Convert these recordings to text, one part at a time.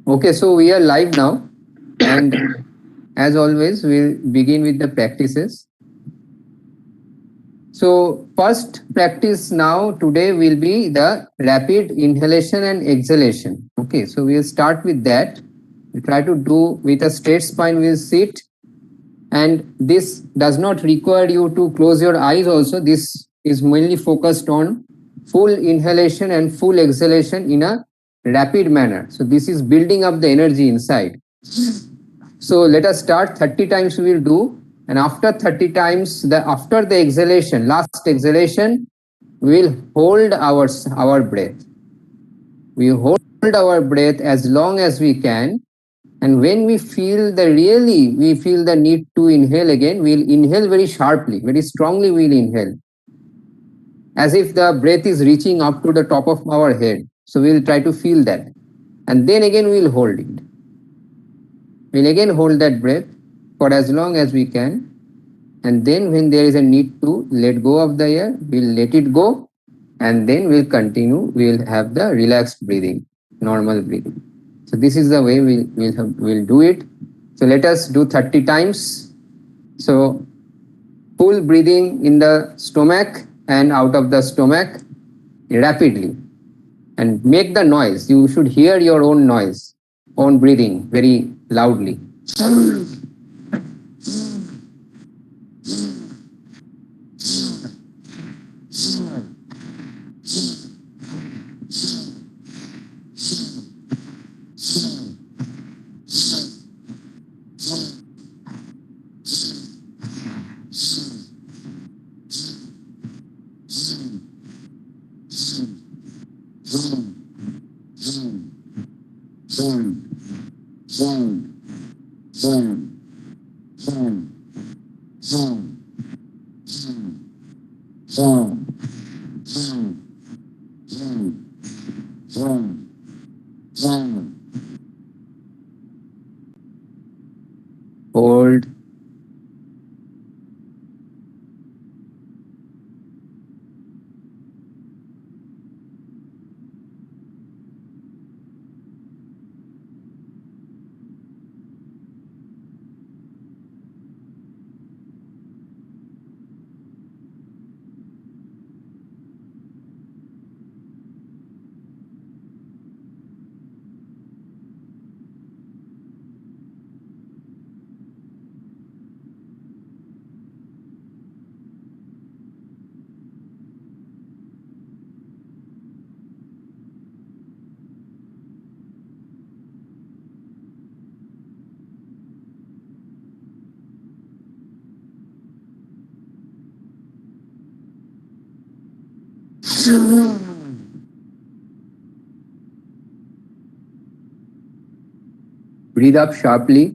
Okay, so we are live now, and as always, we'll begin with the practices. So, first practice now today will be the rapid inhalation and exhalation. Okay, so we'll start with that. We try to do with a straight spine, we'll sit, and this does not require you to close your eyes also. This is mainly focused on full inhalation and full exhalation in a rapid manner. So, this is building up the energy inside. So let us start 30 times we will do, and after 30 times, after the exhalation, last exhalation, we will hold our breath. We hold our breath as long as we can, and when we feel the need to inhale again, we'll inhale very sharply, very strongly we'll inhale, as if the breath is reaching up to the top of our head. So we'll try to feel that, and then again we'll hold it. We'll again hold that breath for as long as we can, and then when there is a need to let go of the air, we'll let it go, and then we'll continue. We'll have the relaxed breathing, normal breathing. So this is the way we'll do it. So let us do 30 times. So full breathing in the stomach and out of the stomach rapidly, and make the noise. You should hear your own noise, own breathing very loudly. Hold. Breathe up sharply.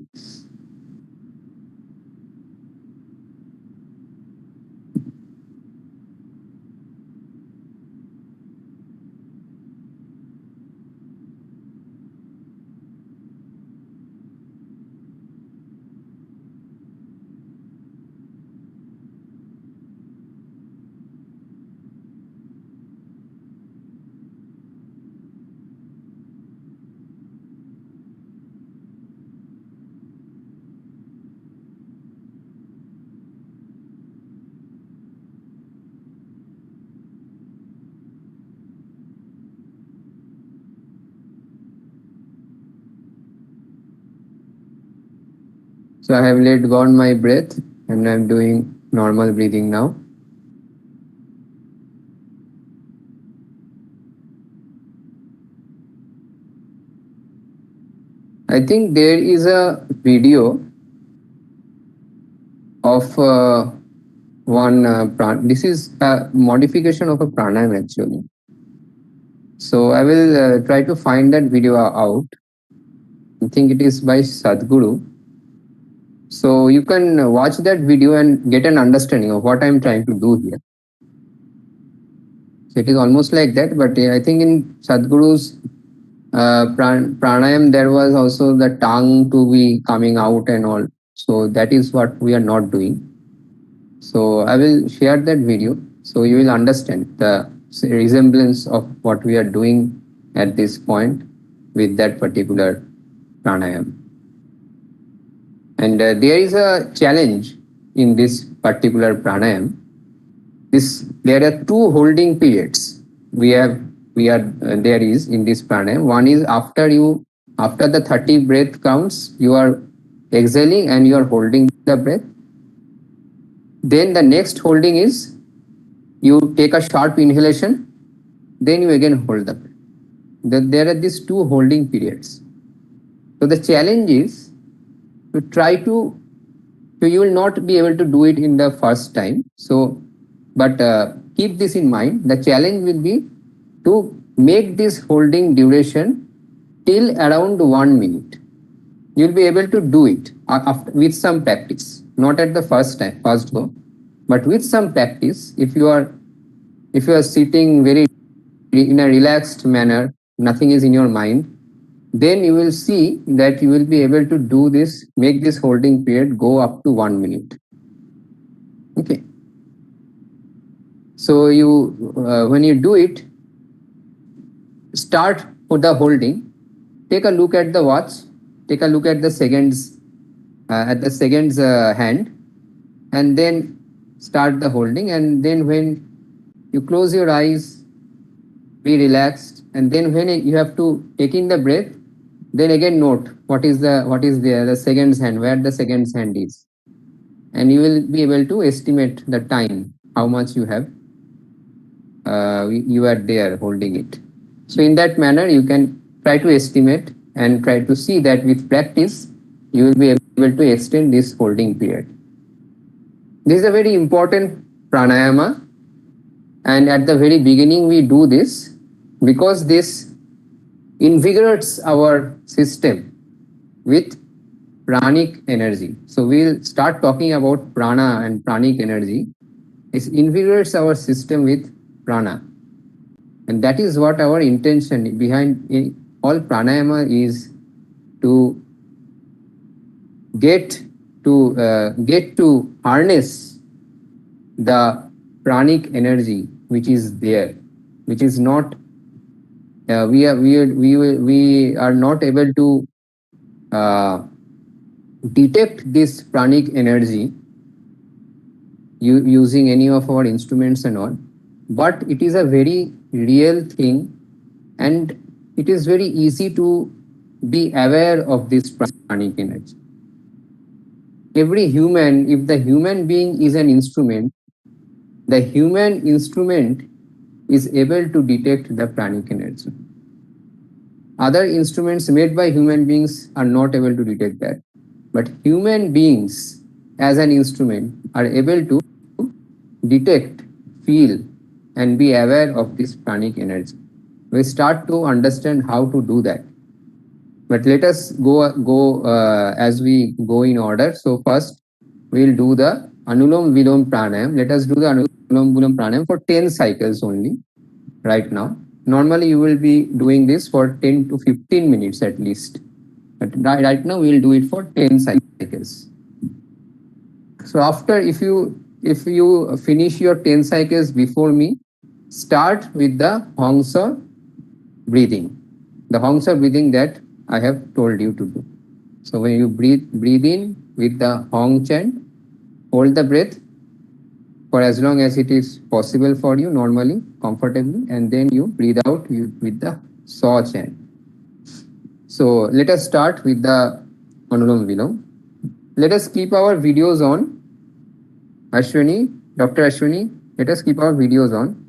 So I have let go on my breath, and I'm doing normal breathing now. I think there is a video of this is a modification of a pranayama actually. So I will try to find that video out. I think it is by Sadhguru. So you can watch that video and get an understanding of what I'm trying to do here. So it is almost like that, but I think in Sadhguru's pranayam there was also the tongue to be coming out and all. So that is what we are not doing. So I will share that video so you will understand the resemblance of what we are doing at this point with that particular pranayama. And there is a challenge in this particular pranayama. There are two holding periods. There is in this pranayama. One is after the 30 breath counts, you are exhaling and you are holding the breath. Then the next holding is you take a sharp inhalation, then you again hold the breath. There are these two holding periods. So the challenge is to try to, so you will not be able to do it in the first time. So, but keep this in mind. The challenge will be to make this holding duration till around 1 minute. You will be able to do it with some practice, not at the first go, but with some practice. If you are sitting very in a relaxed manner, nothing is in your mind, then you will see that you will be able to do this, make this holding period go up to 1 minute. Okay. So when you do it, start for the holding. Take a look at the watch. Take a look at the seconds, hand, and then start the holding. And then when you close your eyes, be relaxed. And then when you have to take in the breath, then again note what is the seconds hand, where the seconds hand is, and you will be able to estimate the time, how much you have, you are there holding it. So in that manner, you can try to estimate and try to see that with practice, you will be able to extend this holding period. This is a very important pranayama, and at the very beginning we do this because this invigorates our system with pranic energy. So we'll start talking about prana and pranic energy. It invigorates our system with prana. And that is what our intention behind all pranayama is, to get to harness the pranic energy which is there, which is not we are not able to detect this pranic energy using any of our instruments and all, but it is a very real thing, and it is very easy to be aware of this pranic energy. Every human, if the human being is an instrument, the human instrument is able to detect the pranic energy. Other instruments made by human beings are not able to detect that. But human beings as an instrument are able to detect, feel, and be aware of this pranic energy. We start to understand how to do that. But let us go as we go in order. So first, we'll do the Anulom Vilom Pranayam. Let us do the Anulom Vilom Pranayam for 10 cycles only right now. Normally, you will be doing this for 10 to 15 minutes at least. But right now, we'll do it for 10 cycles. So after, if you finish your 10 cycles before me, start with the Hongsa breathing. The Hongsa breathing that I have told you to do. So when you breathe in with the Hong chant, hold the breath for as long as it is possible for you, normally, comfortably, and then you breathe out with the Saw chant. So let us start with the Anulom Vilom. Let us keep our videos on. Ashwini, Dr. Ashwini, let us keep our videos on.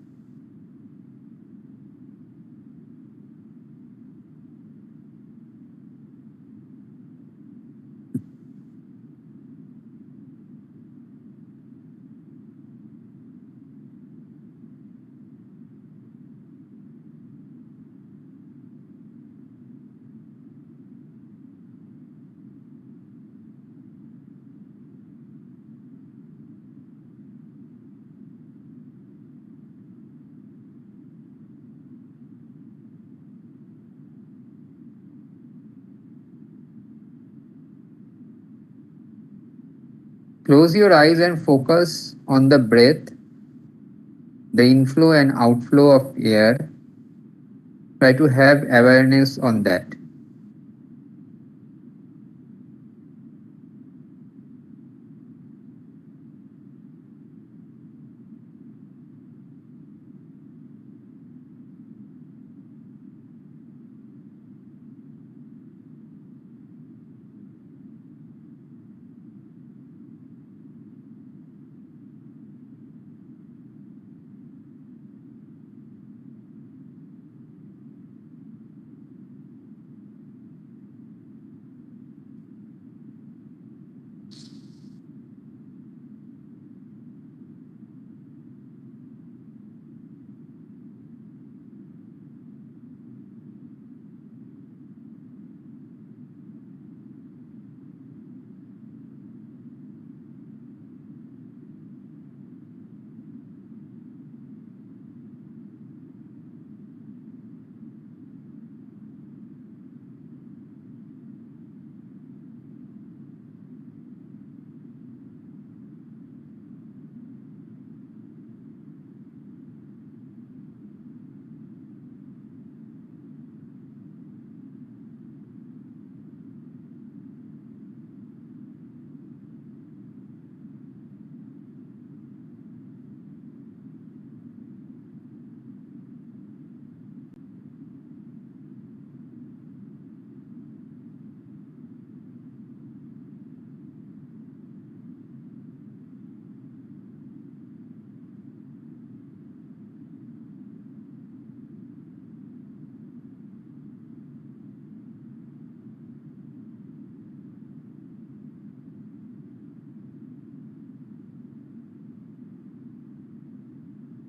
Close your eyes and focus on the breath, the inflow and outflow of air. Try to have awareness on that.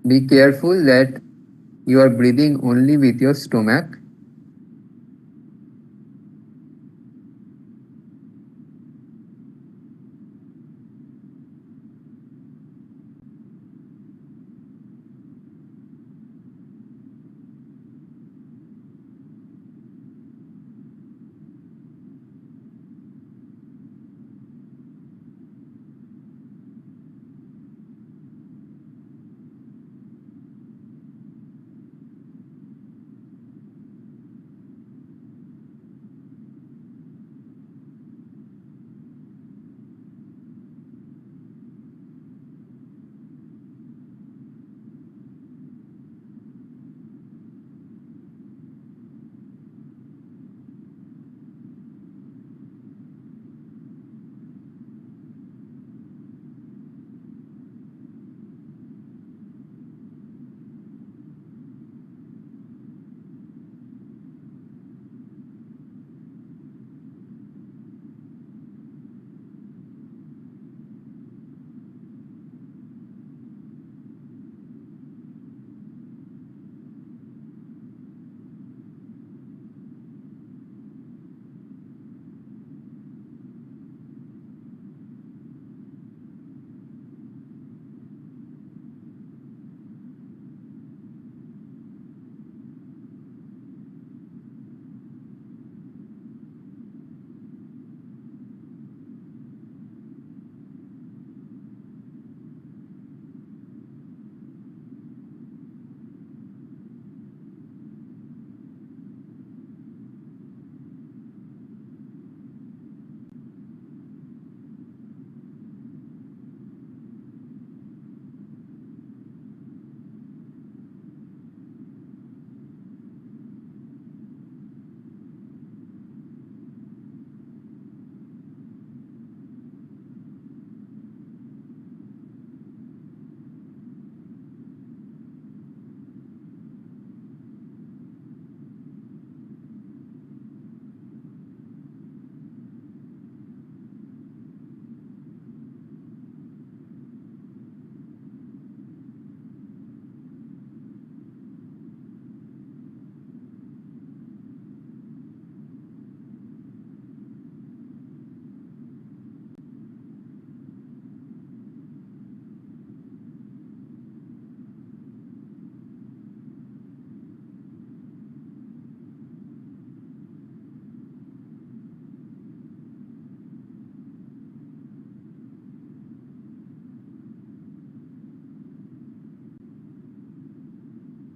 Be careful that you are breathing only with your stomach.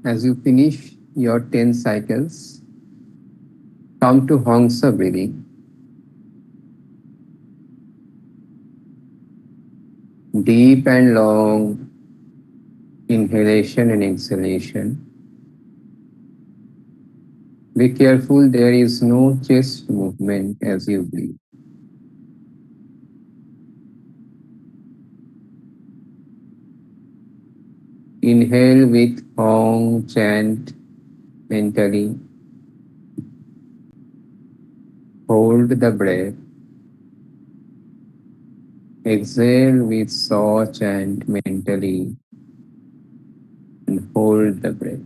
As you finish your 10 cycles, come to Hongsa breathing. Deep and long inhalation and exhalation. Be careful there is no chest movement as you breathe. Inhale with Hong chant mentally. Hold the breath. Exhale with Saw chant mentally and hold the breath.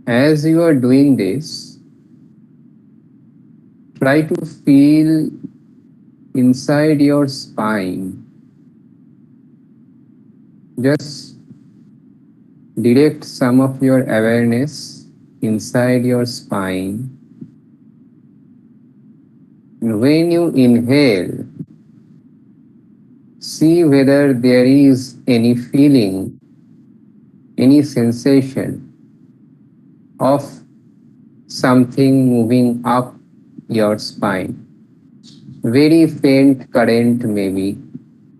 As you are doing this, try to feel inside your spine. Just direct some of your awareness inside your spine. And when you inhale, see whether there is any feeling, any sensation of something moving up your spine. Very faint current, maybe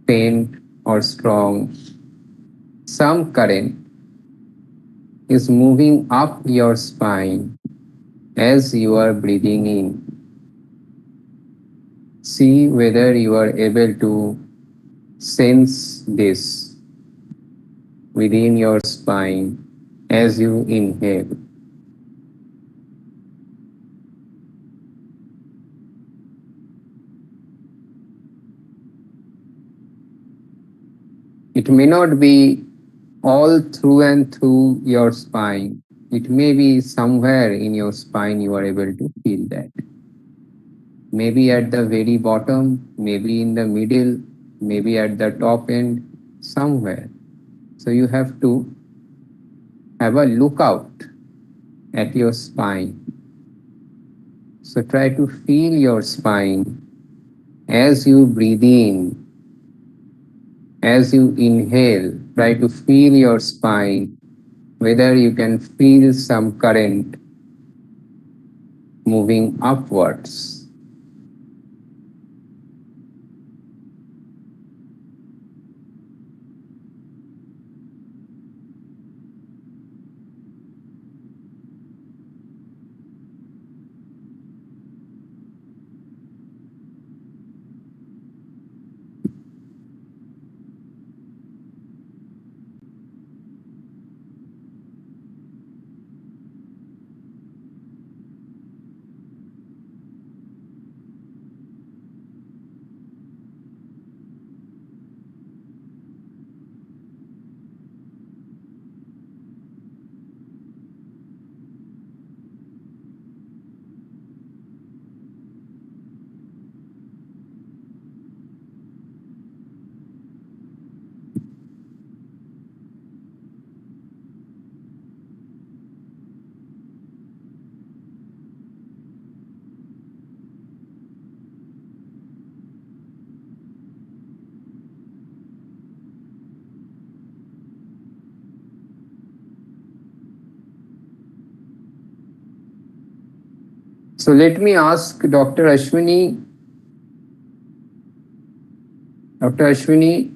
faint or strong. Some current is moving up your spine as you are breathing in. See whether you are able to sense this within your spine as you inhale. It may not be all through and through your spine. It may be somewhere in your spine you are able to feel that. Maybe at the very bottom, maybe in the middle, maybe at the top end, somewhere. So you have to have a lookout at your spine. So try to feel your spine as you breathe in, as you inhale. Try to feel your spine, whether you can feel some current moving upwards. So let me ask Dr. Ashwini. Dr. Ashwini,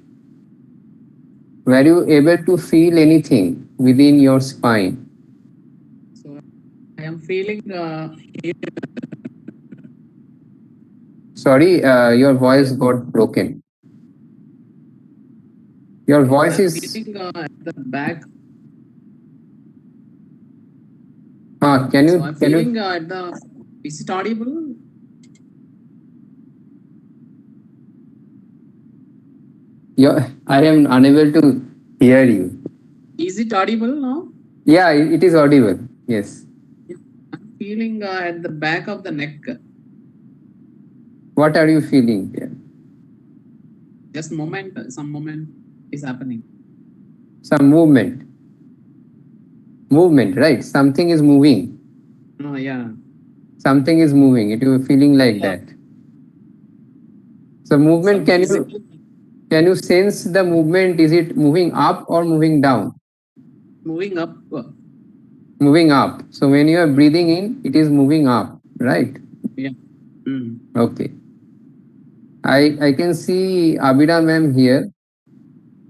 were you able to feel anything within your spine? So I am feeling here. Sorry, your voice got broken. Your voice I'm is. feeling at the back. Can So you I'm can you? feeling at the. Is it audible? I am unable to hear you. Is it audible now? Yeah, it is audible. Yes. I'm feeling at the back of the neck. What are you feeling there? Just moment, some moment is happening. Some movement. Movement, right? Something is moving. Oh yeah. Something is moving. It you feeling like that. So movement, can you sense the movement? Is it moving up or moving down? Moving up. Moving up. So when you are breathing in, it is moving up, right? Yeah. Mm. Okay. I can see Abida ma'am here.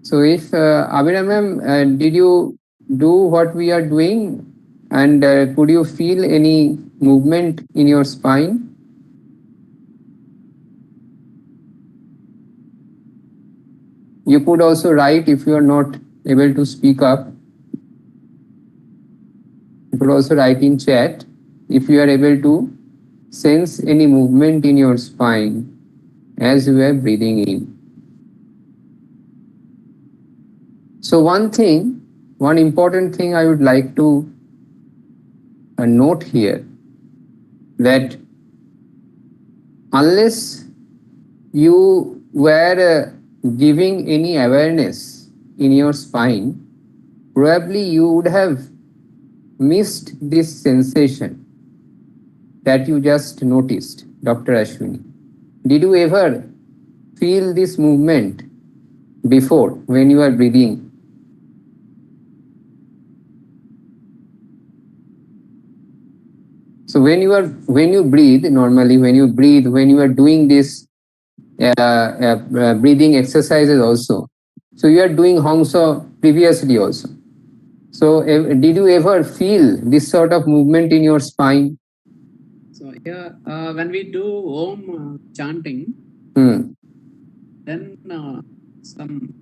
So if Abida ma'am, did you do what we are doing, and could you feel any movement in your spine? You could also write if you are not able to speak up. You could also write in chat if you are able to sense any movement in your spine as you are breathing in. So one important thing I would like to note here, that unless you were giving any awareness in your spine, probably you would have missed this sensation that you just noticed, Dr. Ashwini. Did you ever feel this movement before when you are breathing? So when you breathe normally, when you are doing this breathing exercises also. So you are doing Hongso previously also. So did you ever feel this sort of movement in your spine? So yeah, when we do Om chanting, then some.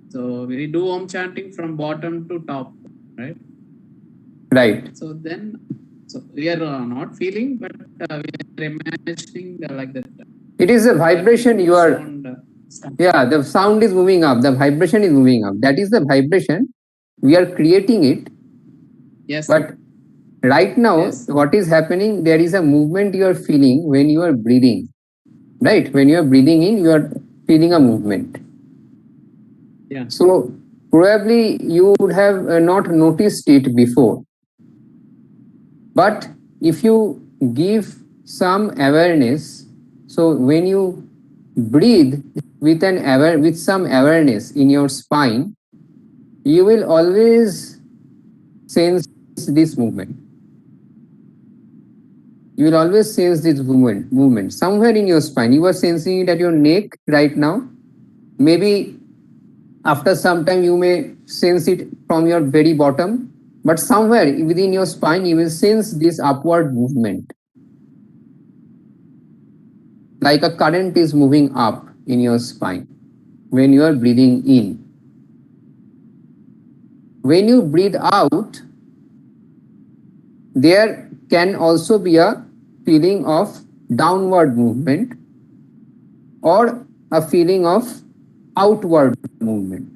So we do Om chanting from bottom to top, right? Right. So then, so we are not feeling, but we are imagining like that. It is a vibration you are. Sound, yeah, the sound is moving up. The vibration is moving up. That is the vibration. We are creating it. Yes. But right now, yes, what is happening? There is a movement you are feeling when you are breathing. Right? When you are breathing in, you are feeling a movement. Yeah. So probably you would have not noticed it before. But if you give some awareness, so when you breathe with some awareness in your spine, you will always sense this movement. You will always sense this movement somewhere in your spine. You are sensing it at your neck right now. Maybe after some time you may sense it from your very bottom, but somewhere within your spine you will sense this upward movement. Like a current is moving up in your spine when you are breathing in. When you breathe out, there can also be a feeling of downward movement or a feeling of outward movement.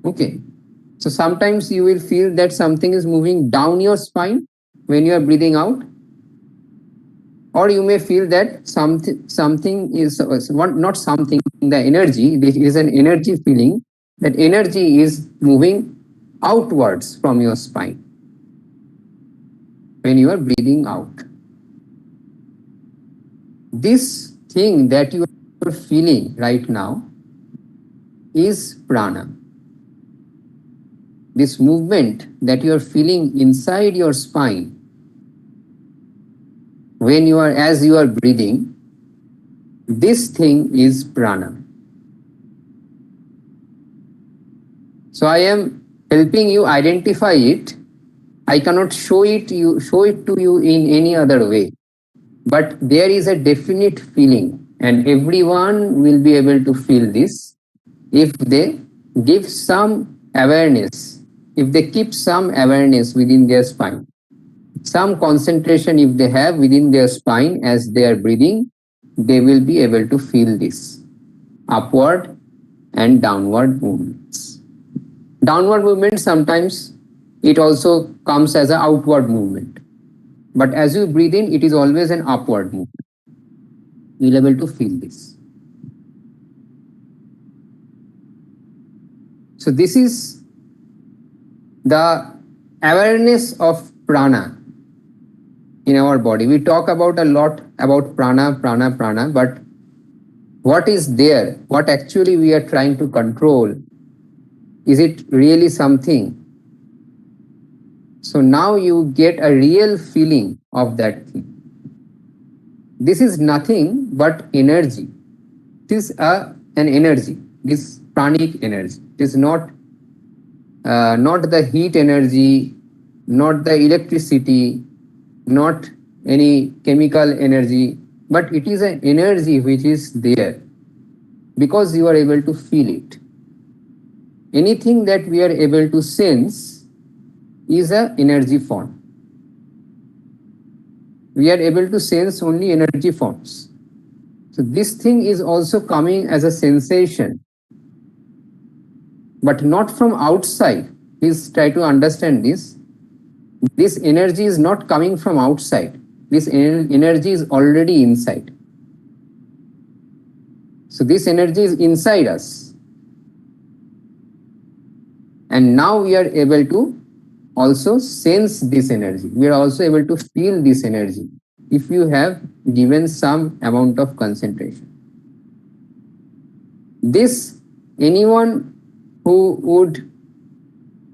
Okay. So sometimes you will feel that something is moving down your spine when you are breathing out, or you may feel that something is not something, the energy, this is an energy feeling, that energy is moving outwards from your spine when you are breathing out. This thing that you are feeling right now is prana. This movement that you are feeling inside your spine when you are, as you are breathing, this thing is prana. So I am helping you identify it. I cannot show it to you in any other way. But there is a definite feeling, and everyone will be able to feel this if they give some awareness, if they keep some awareness within their spine, some concentration if they have within their spine as they are breathing, they will be able to feel this upward and downward movements. Downward movement sometimes it also comes as an outward movement. But as you breathe in, it is always an upward movement. You'll be able to feel this. So this is the awareness of prana in our body. We talk about a lot about prana, but what is there? What actually we are trying to control? Is it really something? So now you get a real feeling of that thing. This is nothing but energy. It is an energy. This pranic energy. It is not the heat energy, not the electricity, not any chemical energy, but it is an energy which is there because you are able to feel it. Anything that we are able to sense is an energy form. We are able to sense only energy forms. So this thing is also coming as a sensation, but not from outside. Please try to understand this. This energy is not coming from outside. This energy is already inside. So this energy is inside us. And now we are able to also sense this energy. We are also able to feel this energy if you have given some amount of concentration. This, anyone who would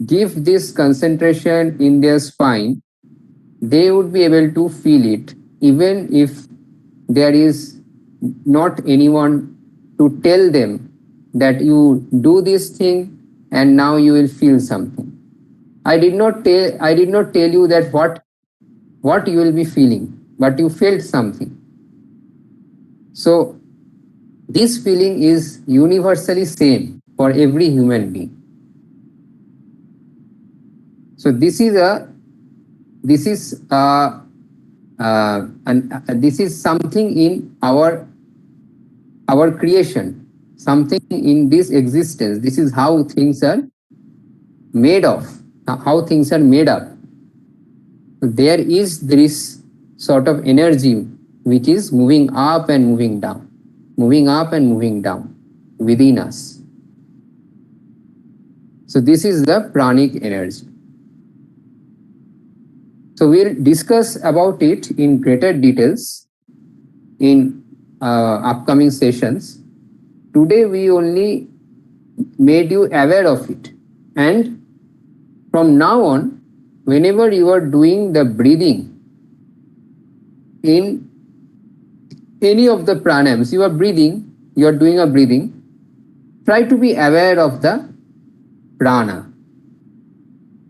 give this concentration in their spine, they would be able to feel it, even if there is not anyone to tell them that you do this thing and now you will feel something. I did not tell you that what you will be feeling, but you felt something. So this feeling is universally same for every human being. So this is something in our creation, something in this existence. This is how things are made of, how things are made up. There is this sort of energy which is moving up and moving down, moving up and moving down within us. So this is the pranic energy. So we'll discuss about it in greater details in upcoming sessions. Today we only made you aware of it, and from now on, whenever you are doing the breathing in any of the pranayams, you are doing a breathing, try to be aware of the prana.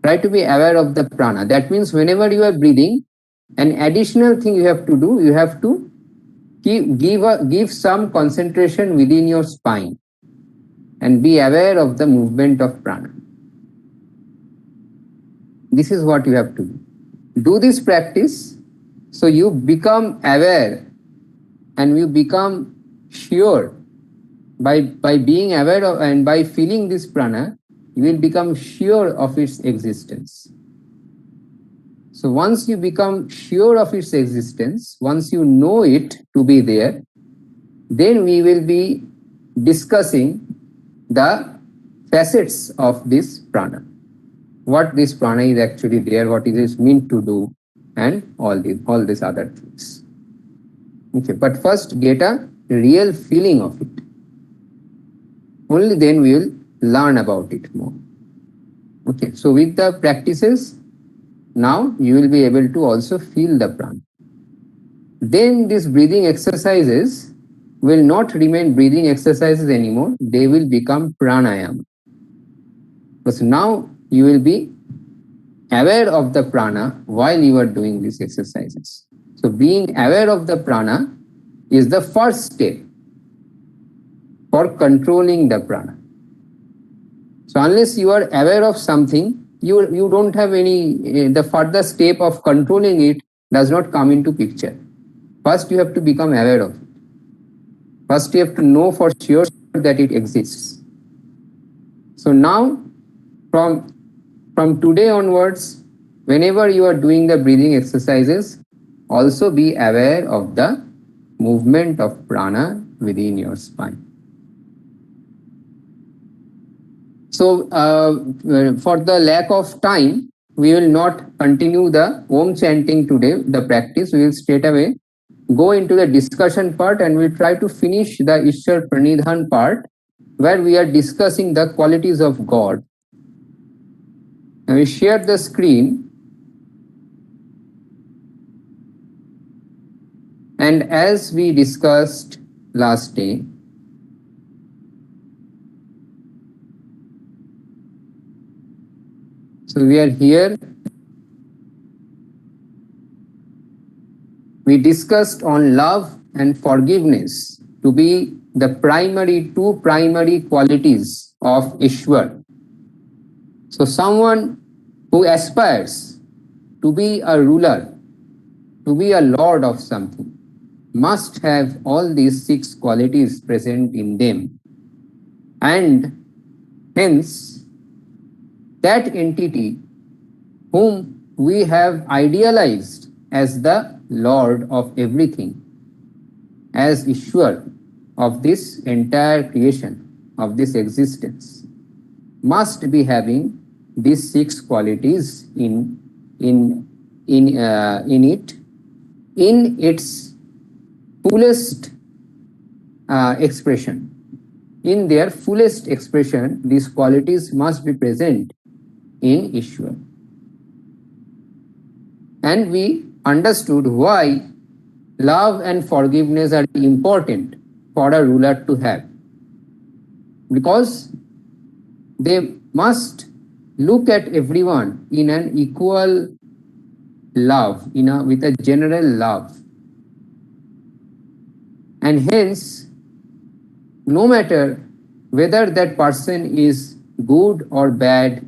Try to be aware of the prana. That means whenever you are breathing, an additional thing you have to do, you have to give some concentration within your spine and be aware of the movement of prana. This is what you have to do. Do this practice so you become aware and you become sure. By being aware of and by feeling this prana, you will become sure of its existence. So once you become sure of its existence, once you know it to be there, then we will be discussing the facets of this prana. What this prana is actually there, what it is meant to do, and all these other things. Okay, but first get a real feeling of it. Only then we will learn about it more. Okay, so with the practices, now you will be able to also feel the prana. Then these breathing exercises will not remain breathing exercises anymore. They will become pranayama. Because now you will be aware of the prana while you are doing these exercises. So being aware of the prana is the first step for controlling the prana. So unless you are aware of something, you don't have any, the further step of controlling it does not come into picture. First you have to become aware of it. First you have to know for sure that it exists. So now from today onwards, whenever you are doing the breathing exercises, also be aware of the movement of prana within your spine. So for the lack of time, we will not continue the Om chanting today, the practice. We will straight away go into the discussion part and we'll try to finish the Ishwar Pranidhan part where we are discussing the qualities of God. And we share the screen. And as we discussed last day, so we are here. We discussed on love and forgiveness to be the two primary qualities of Ishwar. So someone who aspires to be a ruler, to be a lord of something, must have all these 6 qualities present in them. And hence, that entity whom we have idealized as the Lord of everything, as Ishwar of this entire creation, of this existence, must be having these 6 qualities in it, in its fullest expression. In their fullest expression, these qualities must be present in Ishwar. And we understood why love and forgiveness are important for a ruler to have. Because they must look at everyone in an equal love, with a general love. And hence, no matter whether that person is good or bad,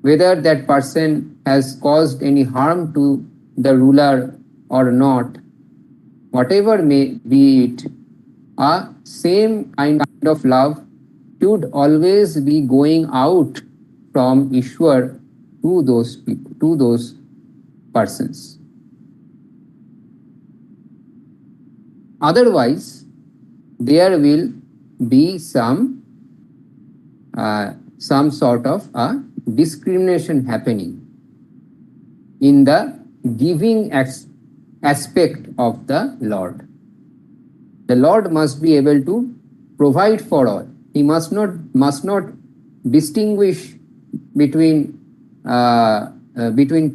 whether that person has caused any harm to the ruler or not, whatever may be it, a same kind of love should always be going out from Ishwar to those people, to those persons. Otherwise, there will be some sort of a discrimination happening in the giving aspect of the Lord. The Lord must be able to provide for all. He must not distinguish between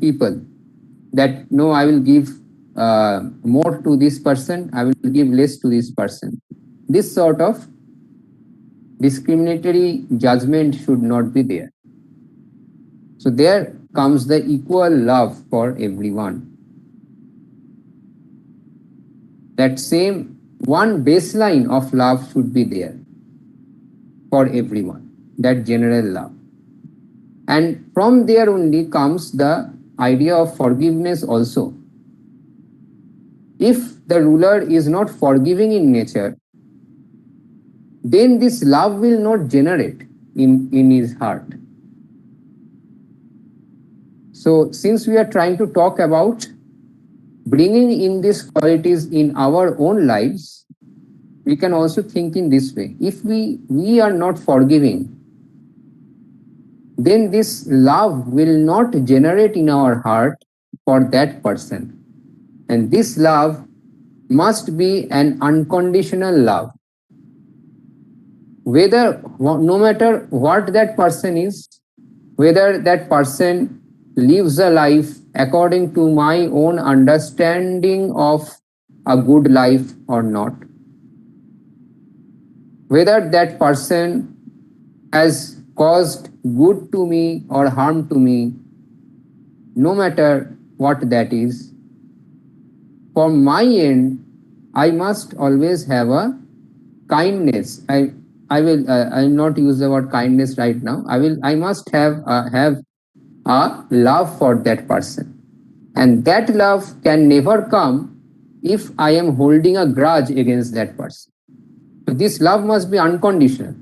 people, that no, I will give more to this person, I will give less to this person. This sort of discriminatory judgment should not be there. So there comes the equal love for everyone. That same one baseline of love should be there for everyone, that general love. And from there only comes the idea of forgiveness also. If the ruler is not forgiving in nature, then this love will not generate in his heart. So since we are trying to talk about bringing in these qualities in our own lives, we can also think in this way. If we are not forgiving, then this love will not generate in our heart for that person. And this love must be an unconditional love. No matter what that person is, whether that person lives a life according to my own understanding of a good life or not, whether that person has caused good to me or harm to me, no matter what that is, from my end, I must always have a kindness. I will not use the word kindness right now. I must have a love for that person. And that love can never come if I am holding a grudge against that person. So this love must be unconditional,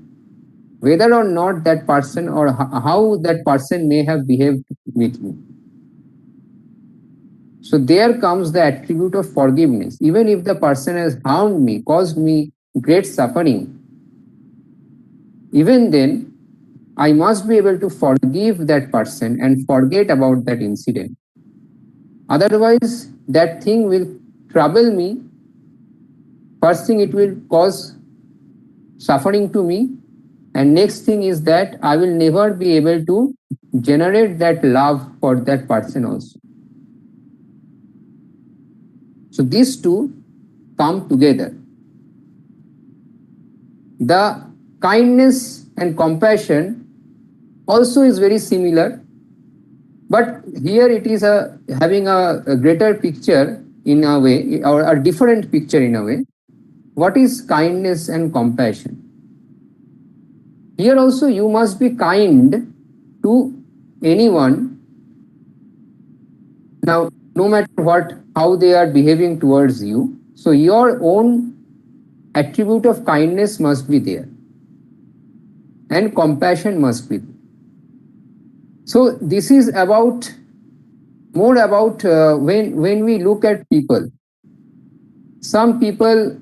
whether or not that person or how that person may have behaved with me. So there comes the attribute of forgiveness. Even if the person has harmed me, caused me great suffering, even then I must be able to forgive that person and forget about that incident. Otherwise, that thing will trouble me. First thing, it will cause suffering to me. And next thing is that I will never be able to generate that love for that person also. So these two come together. The kindness and compassion also is very similar, but here it is having a greater picture in a way, or a different picture in a way. What is kindness and compassion? Here also you must be kind to anyone. Now, no matter how they are behaving towards you, so your own attribute of kindness must be there, and compassion must be there. So this is more about when we look at people. Some people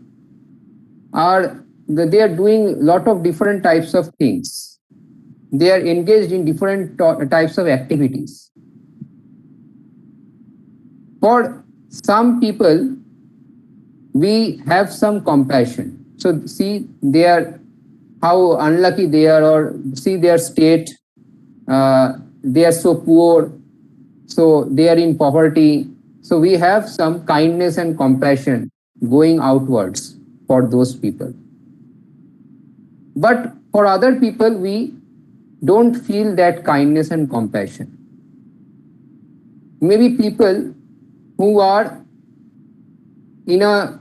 are they are doing lot of different types of things. They are engaged in different types of activities. For some people, we have some compassion. So see, they are how unlucky they are, or see their state. They are so poor, so they are in poverty. So we have some kindness and compassion going outwards for those people. But for other people, we don't feel that kindness and compassion. Maybe people who are there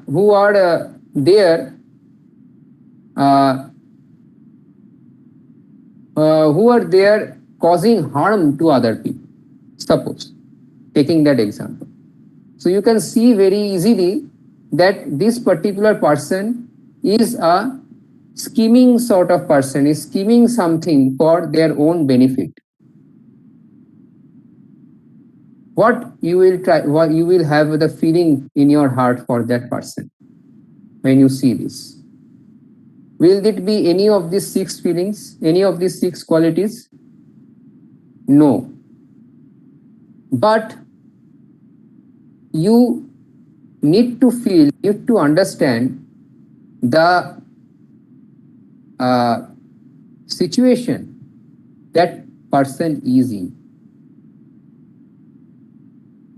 who are there causing harm to other people. Suppose, taking that example. So you can see very easily that this particular person is a scheming sort of person, is scheming something for their own benefit. What you will have the feeling in your heart for that person when you see this? Will it be any of these 6 feelings, any of these 6 qualities? No. But you need to feel, you need to understand the situation that person is in.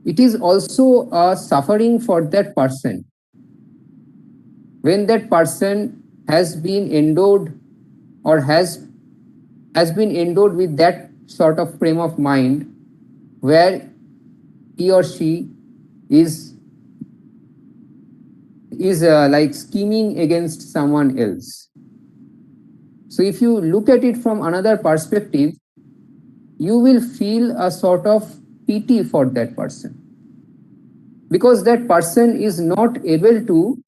It is also a suffering for that person. When that person has been endowed or has been endowed with that sort of frame of mind where he or she is like scheming against someone else. So if you look at it from another perspective, you will feel a sort of pity for that person, because that person is not able to,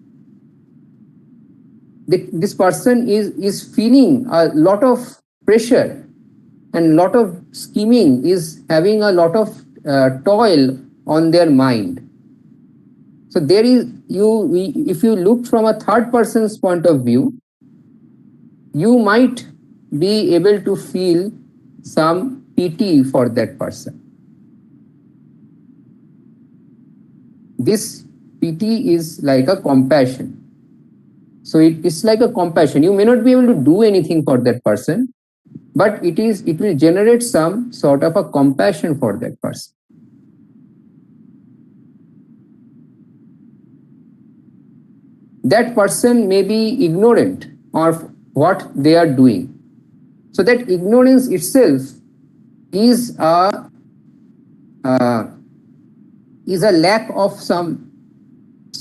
this person is feeling a lot of pressure, and lot of scheming, is having a lot of toil on their mind. So there is, if you look from a third person's point of view, you might be able to feel some pity for that person. This pity is like a compassion. So it's like a compassion. You may not be able to do anything for that person, but it will generate some sort of a compassion for that person. That person may be ignorant of what they are doing. So that ignorance itself is a lack of some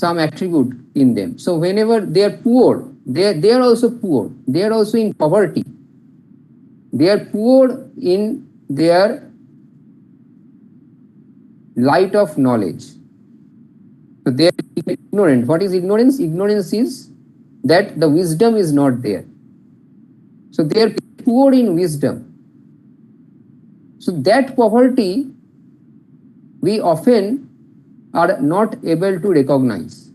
attribute in them. So whenever they are poor, they are also poor. They are also in poverty. They are poor in their light of knowledge. So they are ignorant. What is ignorance? Ignorance is that the wisdom is not there. So they are poor in wisdom. So that poverty we often are not able to recognize.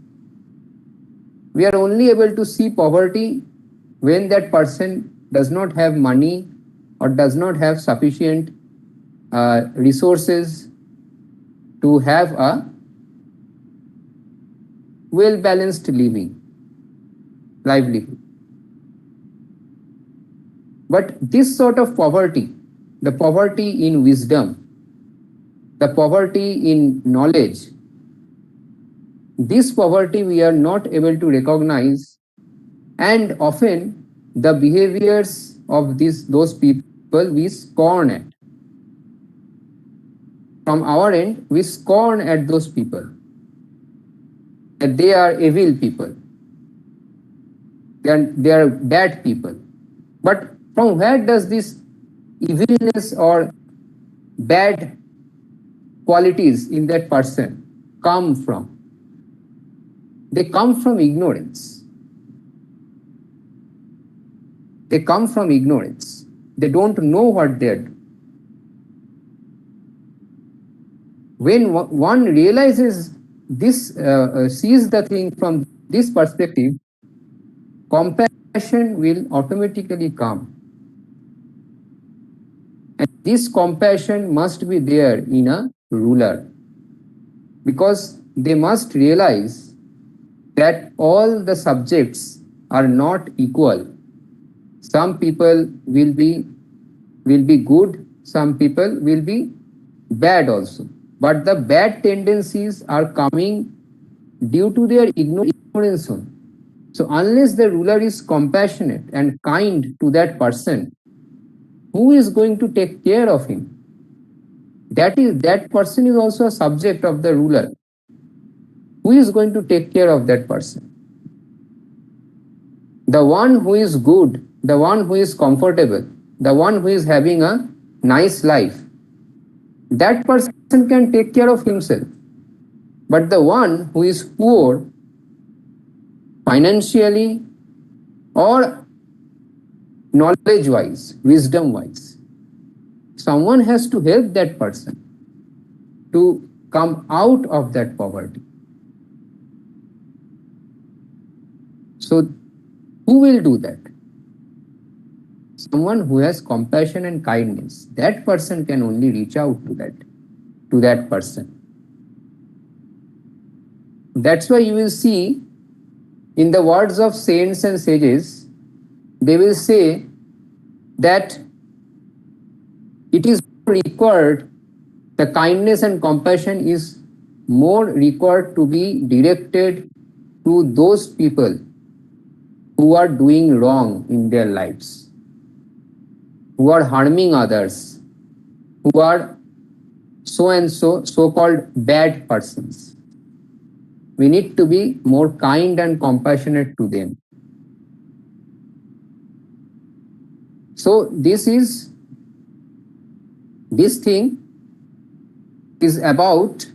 We are only able to see poverty when that person does not have money or does not have sufficient resources to have a well-balanced livelihood. But this sort of poverty, the poverty in wisdom, the poverty in knowledge, this poverty we are not able to recognize, and often the behaviors of those people we scorn at. From our end, we scorn at those people, that they are evil people, they are bad people. But from where does this evilness or bad qualities in that person come from? They come from ignorance. They come from ignorance. They don't know what they are doing. When one realizes this, sees the thing from this perspective, compassion compassion will automatically come. And this compassion must be there in a ruler, because they must realize that all the subjects are not equal. Some people will be good, some people will be bad also. But the bad tendencies are coming due to their ignorance only. So unless the ruler is compassionate and kind to that person, who is going to take care of him? That person is also a subject of the ruler. Who is going to take care of that person? The one who is good, the one who is comfortable, the one who is having a nice life, that person can take care of himself. But the one who is poor financially or knowledge wise, wisdom wise, someone has to help that person to come out of that poverty. So who will do that? Someone who has compassion and kindness. That person can only reach out to that person. That's why you will see in the words of saints and sages, they will say that it is required, the kindness and compassion is more required to be directed to those people who are doing wrong in their lives, who are harming others, who are so-called bad persons. We need to be more kind and compassionate to them. So this thing is about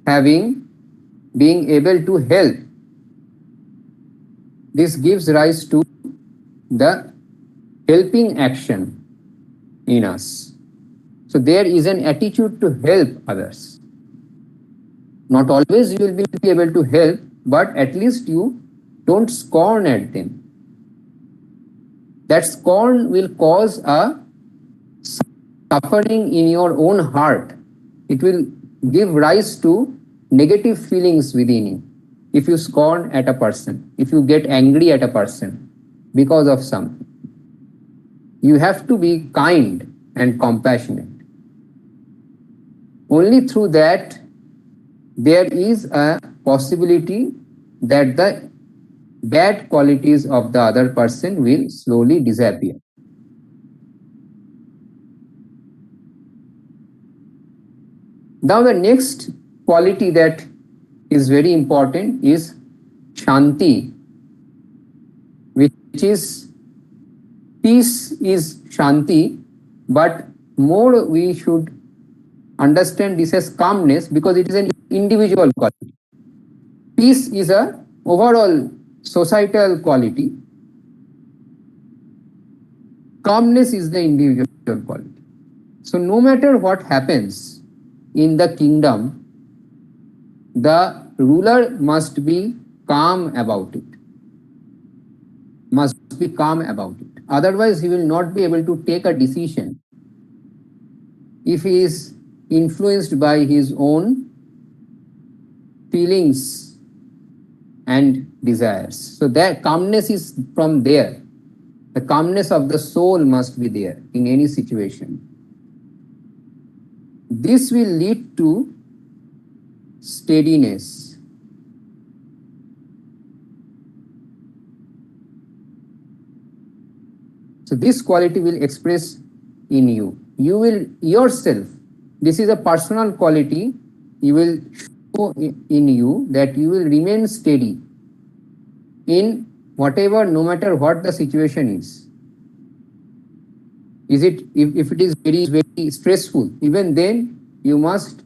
being able to help. This gives rise to the helping action in us. So there is an attitude to help others. Not always you will be able to help, but at least you don't scorn at them. That scorn will cause a suffering in your own heart. It will give rise to negative feelings within you. If you scorn at a person, if you get angry at a person because of something, you have to be kind and compassionate. Only through that there is a possibility that the bad qualities of the other person will slowly disappear. Now the next quality that is very important is Shanti, which is peace is Shanti, but more we should understand this as calmness, because it is an individual quality. Peace is a overall societal quality. Calmness is the individual quality. So no matter what happens in the kingdom, the ruler must be calm about it. Must be calm about it. Otherwise, he will not be able to take a decision if he is influenced by his own feelings and desires. So that calmness is from there. The calmness of the soul must be there in any situation. This will lead to steadiness. So this quality will express in you. You will yourself, this is a personal quality, you will show in you that you will remain steady in whatever, no matter what the situation is. Is it, if it is very stressful, even then you must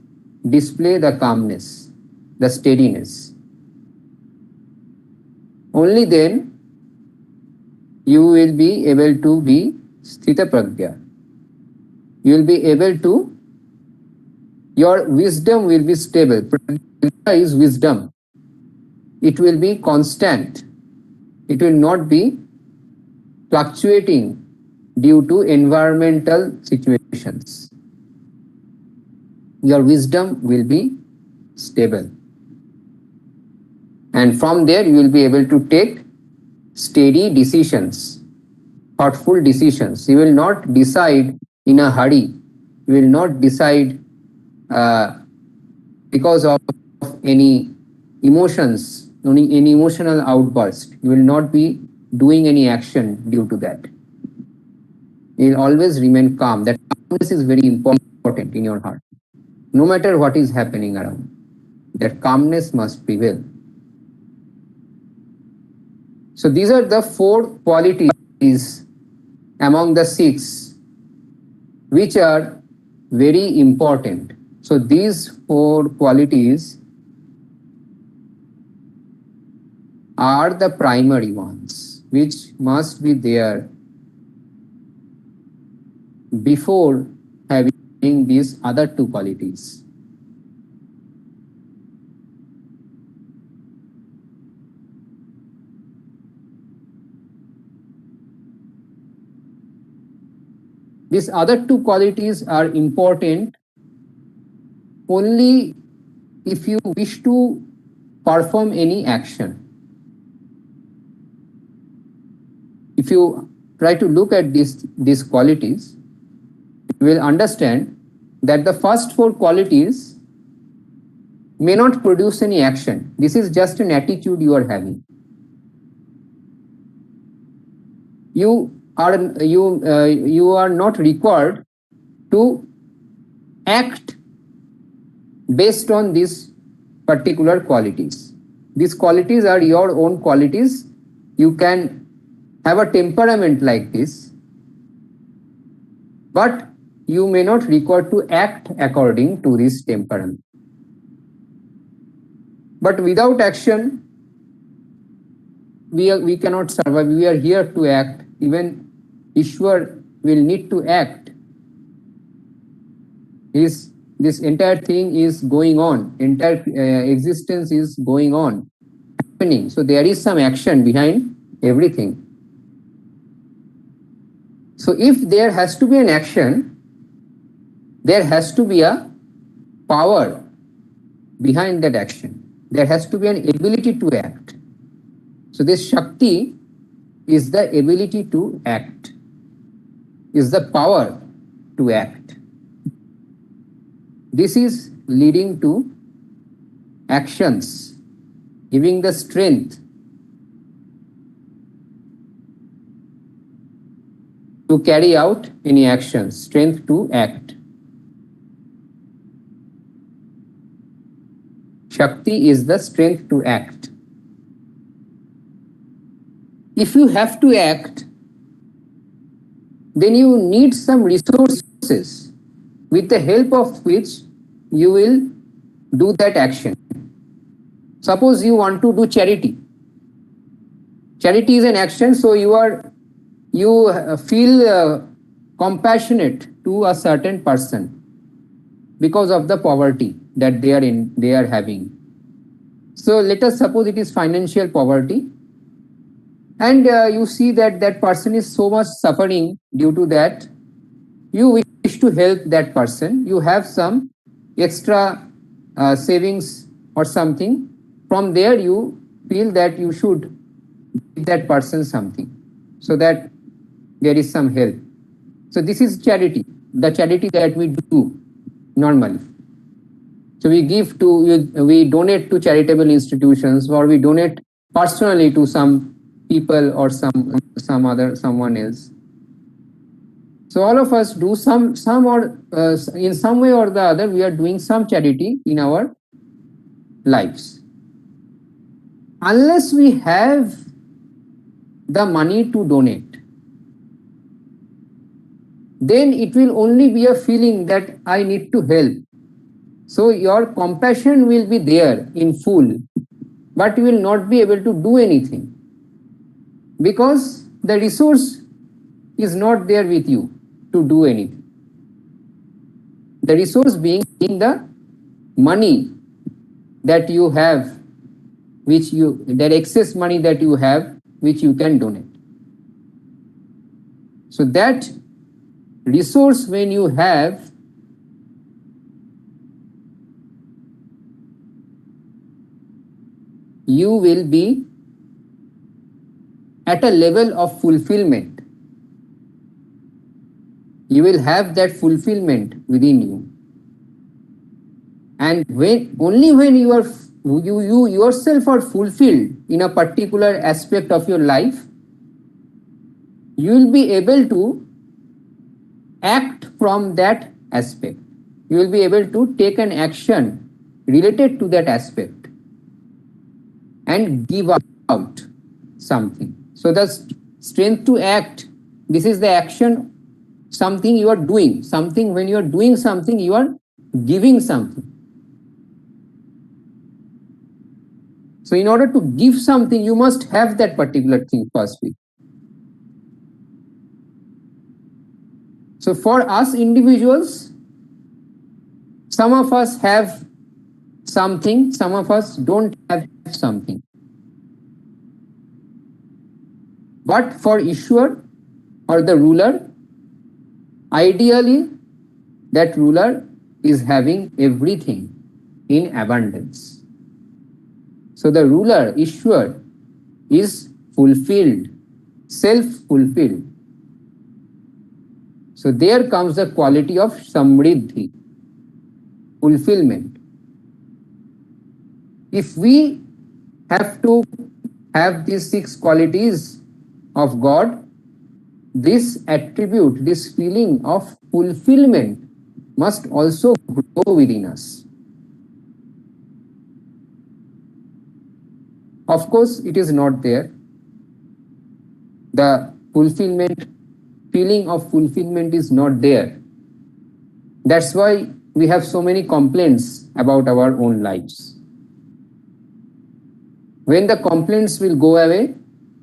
display the calmness, the steadiness. Only then you will be able to be sthita pragya. You will be able to, your wisdom will be stable. Pragya is wisdom. It will be constant. It will not be fluctuating due to environmental situations. Your wisdom will be stable. And from there, you will be able to take steady decisions, thoughtful decisions. You will not decide in a hurry. You will not decide because of any emotions, any emotional outburst. You will not be doing any action due to that. You will always remain calm. That calmness is very important in your heart. No matter what is happening around, that calmness must prevail. So these are the 4 qualities among the 6 which are very important. So these 4 qualities are the primary ones which must be there before having these other 2 qualities. These other 2 qualities are important only if you wish to perform any action. If you try to look at these qualities, you will understand that the first 4 qualities may not produce any action. This is just an attitude you are having. You are not required to act based on these particular qualities. These qualities are your own qualities. You can have a temperament like this, but you may not require to act according to this temperament. But without action, we cannot survive. We are here to act. Even Ishwar will need to act. This entire thing is going on. Entire existence is going on, happening. So there is some action behind everything. So if there has to be an action, there has to be a power behind that action. There has to be an ability to act. So this Shakti is the ability to act, is the power to act. This is leading to actions, giving the strength to carry out any actions, strength to act. Shakti is the strength to act. If you have to act, then you need some resources with the help of which you will do that action. Suppose you want to do charity. Charity is an action, so you feel compassionate to a certain person because of the poverty that they are having. So let us suppose it is financial poverty, and you see that that person is so much suffering due to that. You wish to help that person. You have some extra savings or something. From there, you feel that you should give that person something so that there is some help. So this is charity, the charity that we do normally. So we donate to charitable institutions, or we donate personally to some people or someone else. So all of us do some or in some way or the other, we are doing some charity in our lives. Unless we have the money to donate, then it will only be a feeling that I need to help. So your compassion will be there in full, but you will not be able to do anything because the resource is not there with you to do anything. The resource being the money that you have, that excess money that you have, which you can donate. So that resource when you have, you will be at a level of fulfillment. You will have that fulfillment within you. And only when you yourself are fulfilled in a particular aspect of your life, you will be able to act from that aspect. You will be able to take an action related to that aspect and give out something. So the strength to act, this is the action, something you are doing, something when you are doing something, you are giving something. So in order to give something, you must have that particular thing firstly. So for us individuals, some of us have something, some of us don't have something. But for Ishwar or the ruler, ideally that ruler is having everything in abundance. So the ruler, Ishwar, is fulfilled, self-fulfilled. So there comes the quality of Samriddhi, fulfillment. If we have to have these 6 qualities of God, this attribute, this feeling of fulfillment must also grow within us. Of course, it is not there. The fulfillment, feeling of fulfillment is not there. That's why we have so many complaints about our own lives. When the complaints will go away,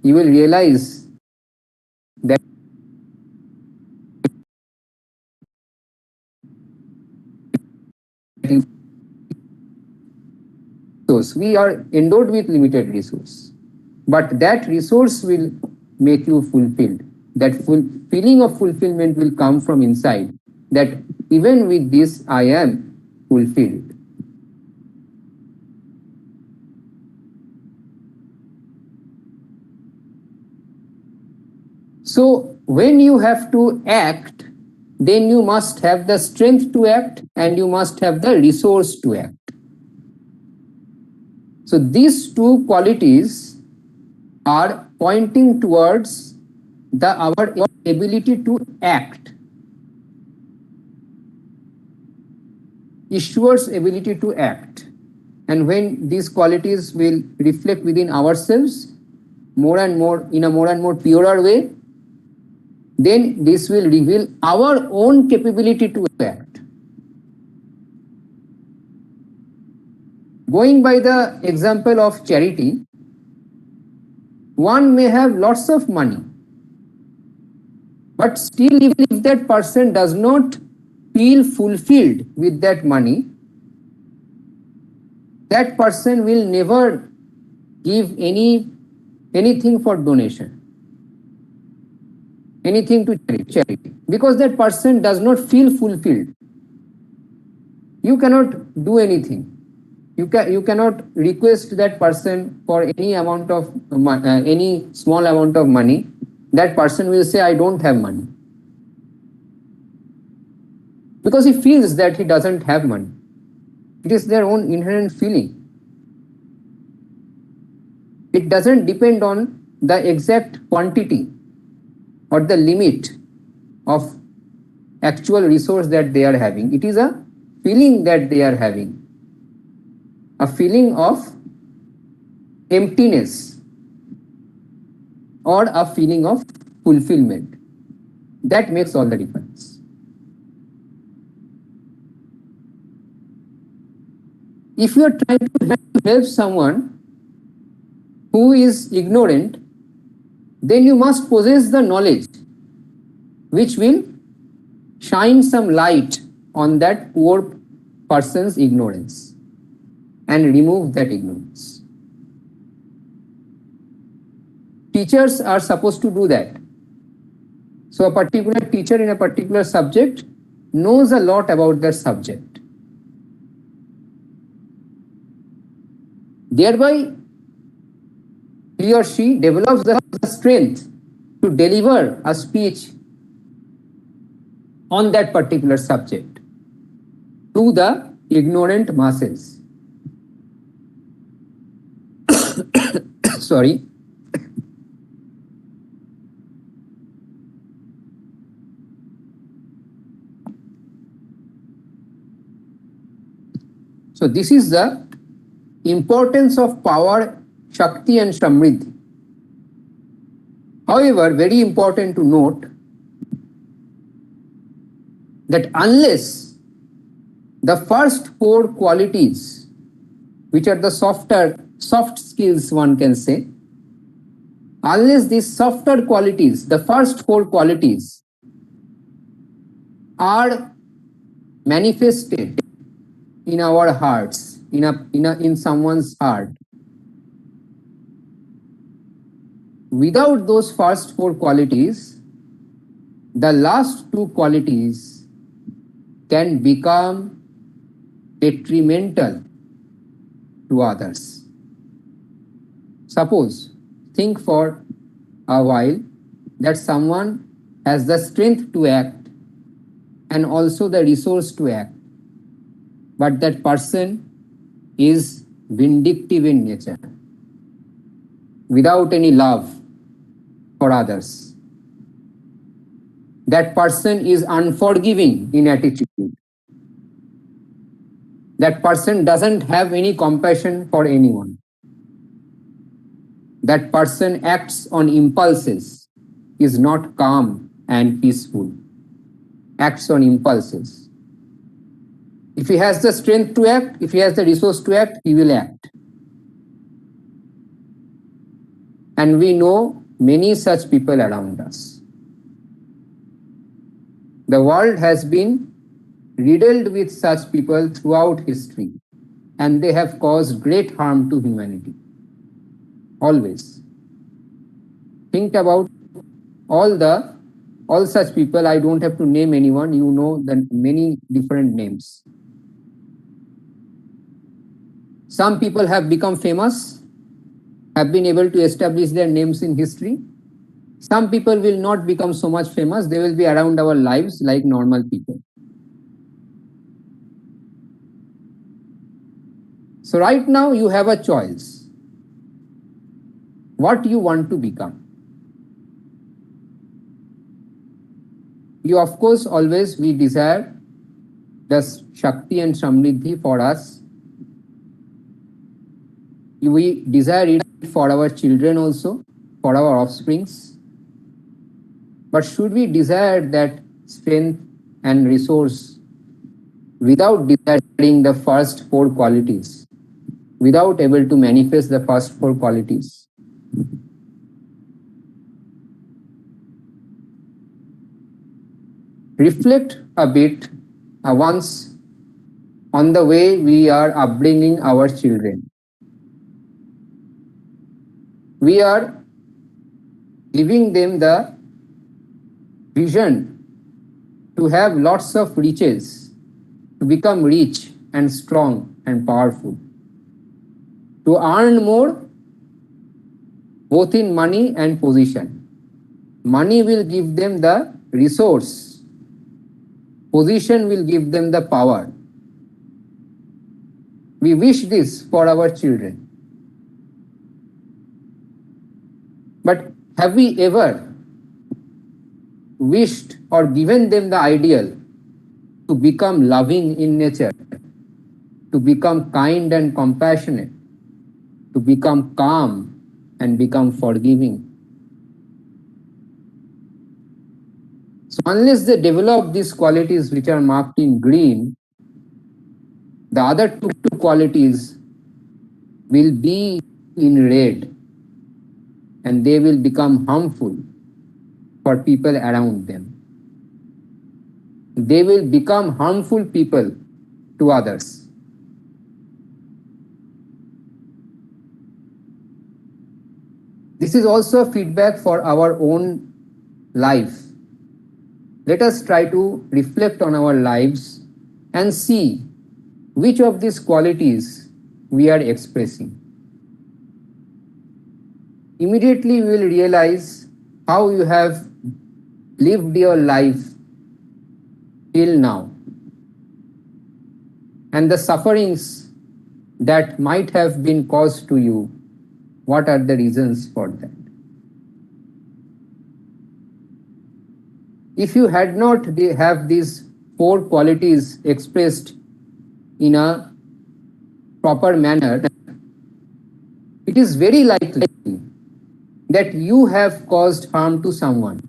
you will realize that we are endowed with limited resource, but that resource will make you fulfilled. That feeling of fulfillment will come from inside, that even with this I am fulfilled. So when you have to act, then you must have the strength to act and you must have the resource to act. So these 2 qualities are pointing towards our ability to act. Ishwar's ability to act. And when these qualities will reflect within ourselves more and more, in a more and more purer way, then this will reveal our own capability to act. Going by the example of charity, one may have lots of money, but still if that person does not feel fulfilled with that money, that person will never give anything for donation, anything to charity, because that person does not feel fulfilled. You cannot do anything. You cannot request that person for any amount of any small amount of money. That person will say, I don't have money, because he feels that he doesn't have money. It is their own inherent feeling. It doesn't depend on the exact quantity or the limit of actual resource that they are having. It is a feeling that they are having, a feeling of emptiness or a feeling of fulfillment. That makes all the difference. If you are trying to help someone who is ignorant, then you must possess the knowledge which will shine some light on that poor person's ignorance and remove that ignorance. Teachers are supposed to do that. So a particular teacher in a particular subject knows a lot about that subject. Thereby, he or she develops the strength to deliver a speech on that particular subject to the ignorant masses. Sorry. So this is the importance of power, Shakti and Samriddhi. However, very important to note that unless the first four qualities, which are the soft skills one can say, unless these softer qualities, the first four qualities are manifested in our hearts, in someone's heart, without those first four qualities, the last two qualities can become detrimental to others. Suppose, think for a while that someone has the strength to act and also the resource to act, but that person is vindictive in nature, without any love for others. That person is unforgiving in attitude. That person doesn't have any compassion for anyone. That person acts on impulses, is not calm and peaceful, acts on impulses. If he has the strength to act, if he has the resource to act, he will act. And we know many such people around us. The world has been riddled with such people throughout history, and they have caused great harm to humanity. Always. Think about all such people. I don't have to name anyone. You know the many different names. Some people have become famous, have been able to establish their names in history. Some people will not become so much famous. They will be around our lives like normal people. So right now you have a choice. What you want to become. You, of course, always we desire the Shakti and Samriddhi for us. We desire it for our children also, for our offsprings. But should we desire that strength and resource without desiring the first four qualities, without able to manifest the first four qualities? Reflect a bit once on the way we are upbringing our children. We are giving them the vision to have lots of riches, to become rich and strong and powerful, to earn more, both in money and position. Money will give them the resource. Position will give them the power. We wish this for our children. But have we ever wished or given them the ideal to become loving in nature, to become kind and compassionate, to become calm and become forgiving? So unless they develop these qualities which are marked in green, the other two qualities will be in red, and they will become harmful for people around them. They will become harmful people to others. This is also feedback for our own life. Let us try to reflect on our lives and see which of these qualities we are expressing. Immediately you will realize how you have lived your life till now and the sufferings that might have been caused to you. What are the reasons for that? If you had not have these four qualities expressed in a proper manner, it is very likely that you have caused harm to someone,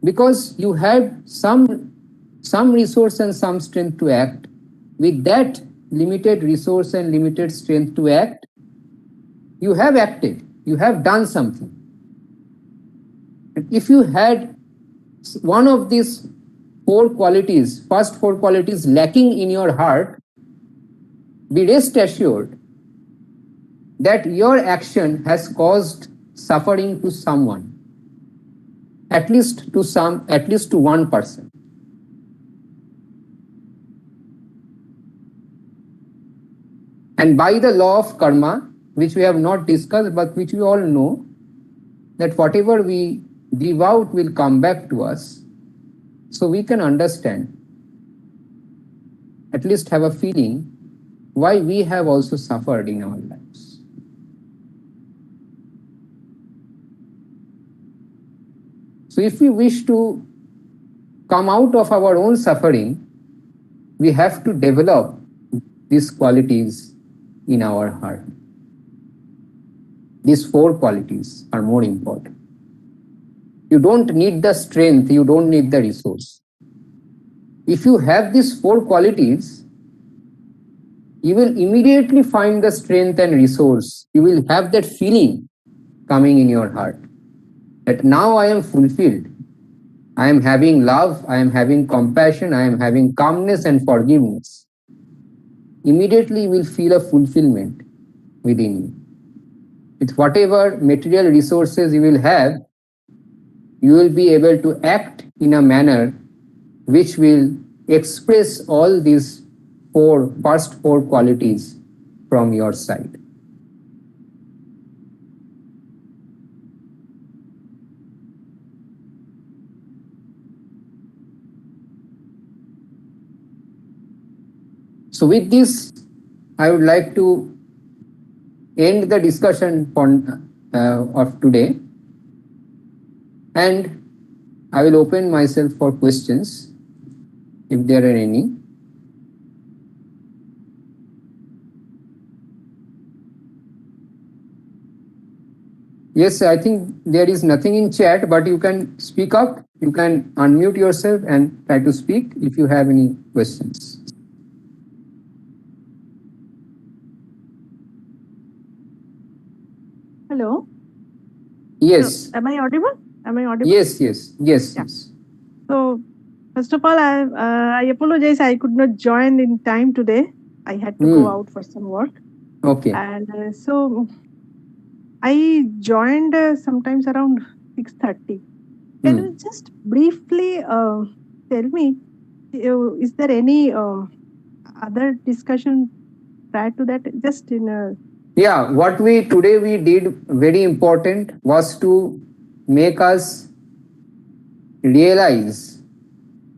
because you had some resource and some strength to act. With that limited resource and limited strength to act, you have acted, you have done something. And if you had one of these four qualities, first four qualities lacking in your heart, be rest assured that your action has caused suffering to someone, at least to one person. And by the law of karma, which we have not discussed but which we all know, that whatever we give out will come back to us. So we can understand, at least have a feeling, why we have also suffered in our lives. So if we wish to come out of our own suffering, we have to develop these qualities in our heart. These four qualities are more important. You don't need the strength, you don't need the resource. If you have these four qualities, you will immediately find the strength and resource. You will have that feeling coming in your heart that now I am fulfilled. I am having love, I am having compassion, I am having calmness and forgiveness. Immediately you will feel a fulfillment within you. With whatever material resources you will have, you will be able to act in a manner which will express all these first four qualities from your side. So with this, I would like to end the discussion of today, and I will open myself for questions if there are any. Yes, I think there is nothing in chat, but you can speak up, you can unmute yourself and try to speak if you have any questions. Hello. Yes. So, am I audible? Yes. Yeah. Yes. So, first of all, I apologize. I could not join in time today. I had to go out for some work. Okay. And so I joined sometimes around 6:30. Can you just briefly tell me, is there any other discussion prior to that? Just in a... Yeah, what we did very important was to make us realize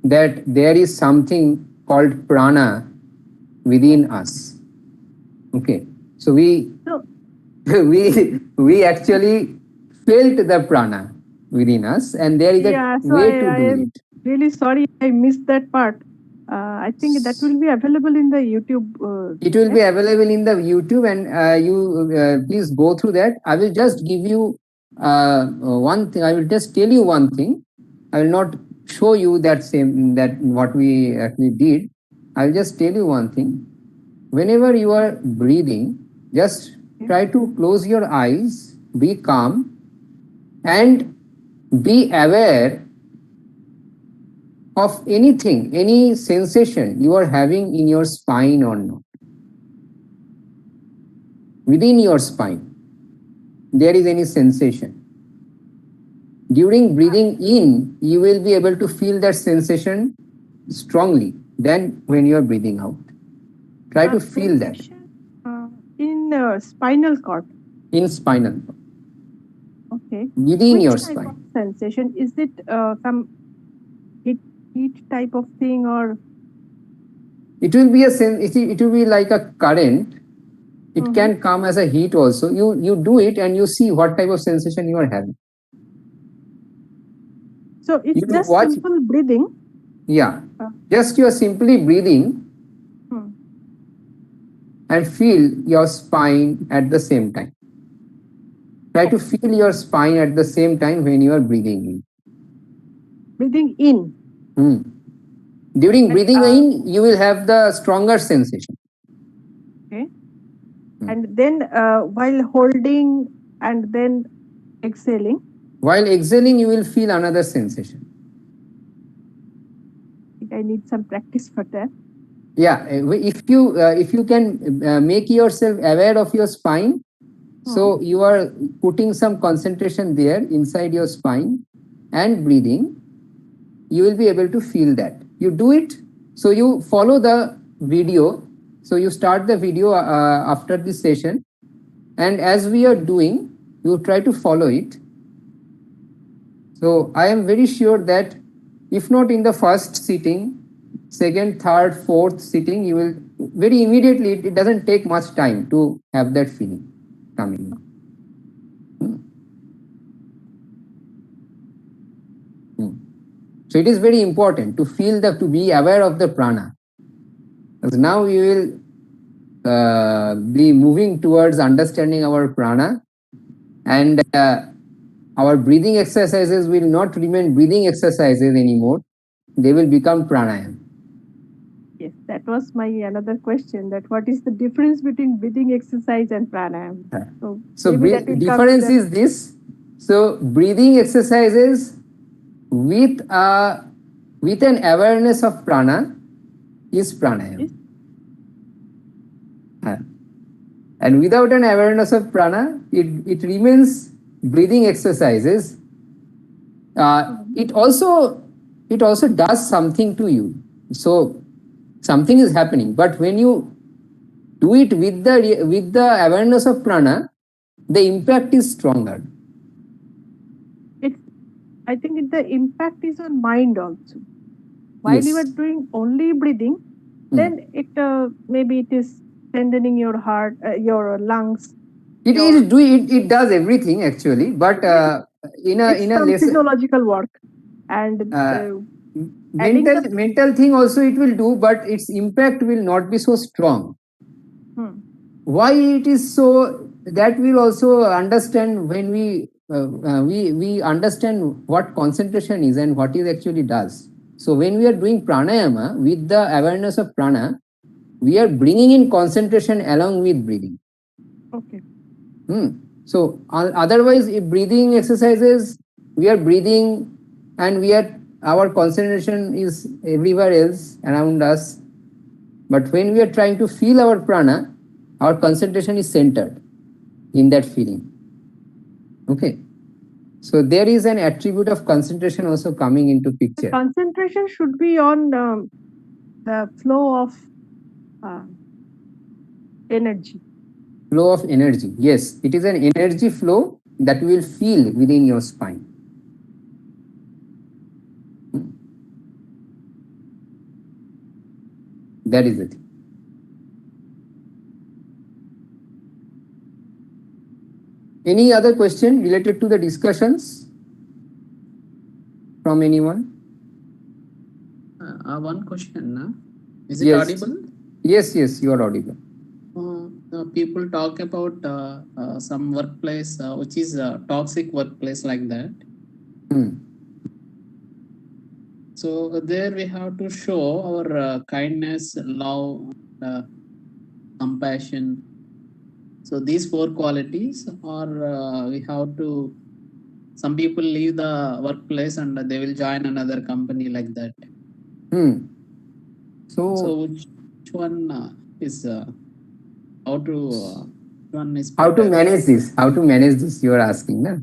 that there is something called prana within us. Okay, so we we actually felt the prana within us, and there is a way to do it. Really sorry, I missed that part. I think that will be available in the YouTube. It will be available in the YouTube, and you please go through that. I will just give you one thing. I will just tell you one thing. I will not show you that what we actually did. I will just tell you one thing. Whenever you are breathing, just try to close your eyes, be calm, and be aware of anything, any sensation you are having in your spine or not. Within your spine, there is any sensation. During breathing in, you will be able to feel that sensation strongly than when you are breathing out. Try to feel that. In spinal cord. In spinal cord. Okay. Within Which your type spine. of sensation? Is it some heat type of thing, or it will be it will be like a current. It can come as a heat also. You do it and you see what type of sensation you are having. So it's just simple breathing. Yeah. Just you are simply breathing and feel your spine at the same time. Try to feel your spine at the same time when you are breathing in. Breathing in. During breathing in, you will have the stronger sensation. Okay. And then while holding and then exhaling. While exhaling, you will feel another sensation. I think I need some practice for that. Yeah, if you can make yourself aware of your spine, so you are putting some concentration there inside your spine and breathing, you will be able to feel that. You do it, so you follow the video. So you start the video after this session, and as we are doing, you try to follow it. So I am very sure that if not in the first sitting, second, third, fourth sitting, you will very immediately, it doesn't take much time to have that feeling coming. So it is very important to feel to be aware of the prana. Because now we will be moving towards understanding our prana, and our breathing exercises will not remain breathing exercises anymore. They will become pranayama. Yes, that was my another question, that what is the difference between breathing exercise and pranayama? So difference is this. So breathing exercises with an awareness of prana is pranayama. And without an awareness of prana, it remains breathing exercises. It also does something to you. So something is happening, but when you do it with the awareness of prana, the impact is stronger. I think the impact is on mind also. While you are doing only breathing, then it maybe it is strengthening your heart, your lungs. It does everything actually, but in a physiological work and mental thing also it will do, but its impact will not be so strong. Why it is so, that will also understand when we understand what concentration is and what it actually does. So when we are doing pranayama with the awareness of prana, we are bringing in concentration along with breathing. Okay. So otherwise, if breathing exercises, we are breathing and our concentration is everywhere else around us. But when we are trying to feel our prana, our concentration is centered in that feeling. Okay. So there is an attribute of concentration also coming into picture. The concentration should be on the flow of energy. Flow of energy. Yes, it is an energy flow that you will feel within your spine. That is it. Any other question related to the discussions from anyone? One question. Is it audible? Yes, you are audible. People talk about some workplace which is a toxic workplace like that. So there we have to show our kindness, love, compassion. So these 4 qualities, or we have to, some people leave the workplace and they will join another company like that. So which one is how to manage this? How to manage this? You are asking, na?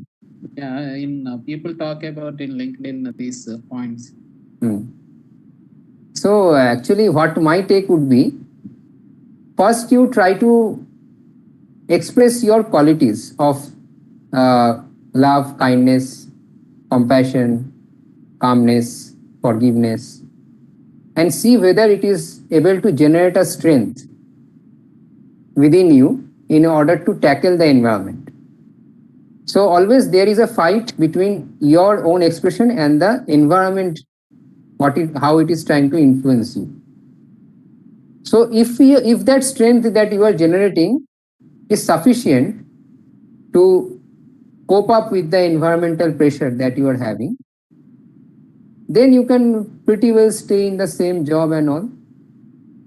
Yeah, in people talk about in LinkedIn these points. So actually, what my take would be, first you try to express your qualities of love, kindness, compassion, calmness, forgiveness, and see whether it is able to generate a strength within you in order to tackle the environment. So always there is a fight between your own expression and the environment, how it is trying to influence you. So if that strength that you are generating is sufficient to cope up with the environmental pressure that you are having, then you can pretty well stay in the same job and all.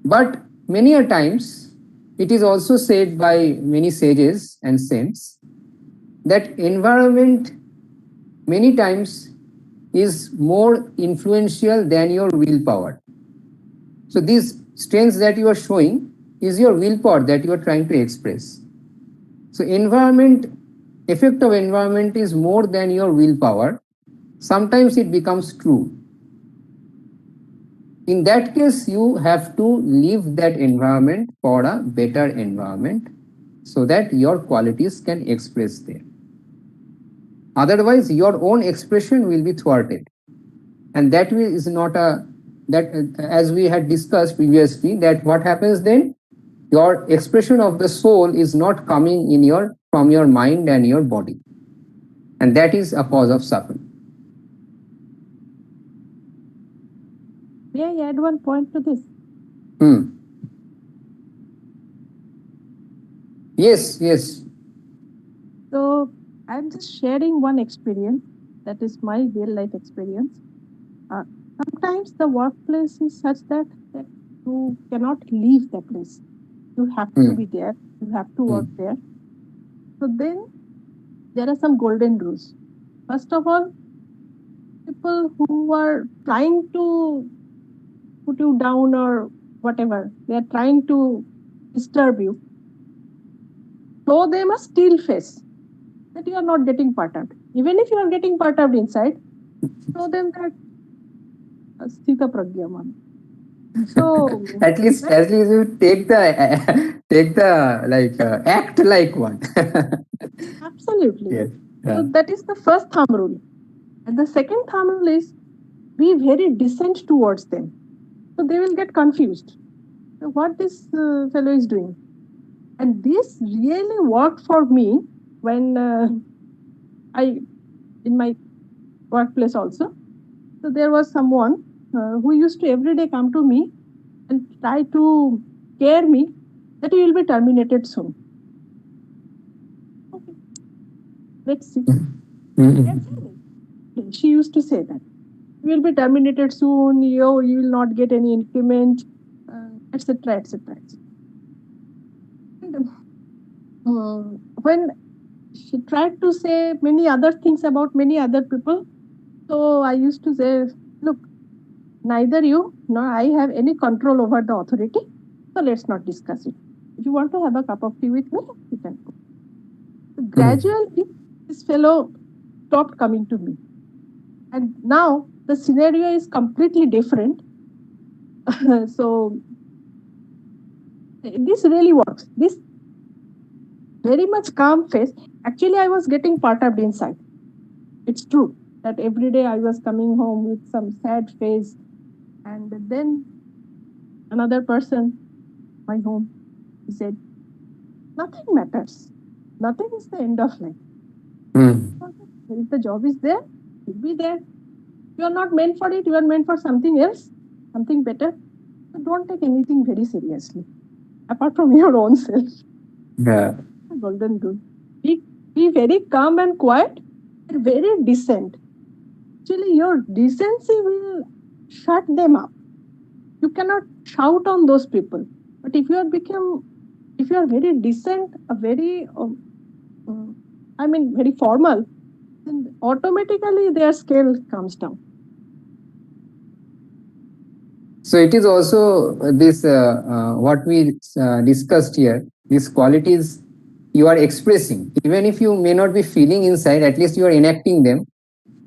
But many a times it is also said by many sages and saints that environment many times is more influential than your willpower. So these strengths that you are showing is your willpower that you are trying to express. So effect of environment is more than your willpower. Sometimes it becomes true. In that case, you have to leave that environment for a better environment so that your qualities can express there. Otherwise, your own expression will be thwarted. And that is not as we had discussed previously, that what happens then, your expression of the soul is not coming from your mind and your body, and that is a cause of suffering. May I add one point to this? Yes. So I'm just sharing one experience that is my real life experience. Sometimes the workplace is such that you cannot leave the place. You have to be there. You have to work there. So then there are some golden rules. First of all, people who are trying to put you down or whatever, they are trying to disturb you. Show them a still face that you are not getting perturbed. Even if you are getting perturbed inside, show them that Sthita Pragyaman. So at least you take the act like one. Absolutely. Yes. Yeah. So that is the first thumb rule. And the second thumb rule is be very decent towards them. So they will get confused. So what this fellow is doing. And this really worked for me when in my workplace also. So there was someone who used to every day come to me and try to scare me that you will be terminated soon. Okay. Let's see. She used to say that you will be terminated soon, you will not get any increment, etc., etc. When she tried to say many other things about many other people, so I used to say, look, neither you nor I have any control over the authority, so let's not discuss it. If you want to have a cup of tea with me, you can go. So gradually, this fellow stopped coming to me. And now the scenario is completely different. So this really works. This very much calm face. Actually, I was getting perturbed inside. It's true that every day I was coming home with some sad face, and then another person, my home, he said, nothing matters. Nothing is the end of life. If the job is there, you'll be there. You are not meant for it, you are meant for something else, something better. So don't take anything very seriously, apart from your own self. Yeah. Golden rule. Be very calm and quiet and very decent. Actually, your decency will shut them up. You cannot shout on those people. But if you are very decent, very formal, then automatically their scale comes down. So it is also this what we discussed here. These qualities you are expressing. Even if you may not be feeling inside, at least you are enacting them.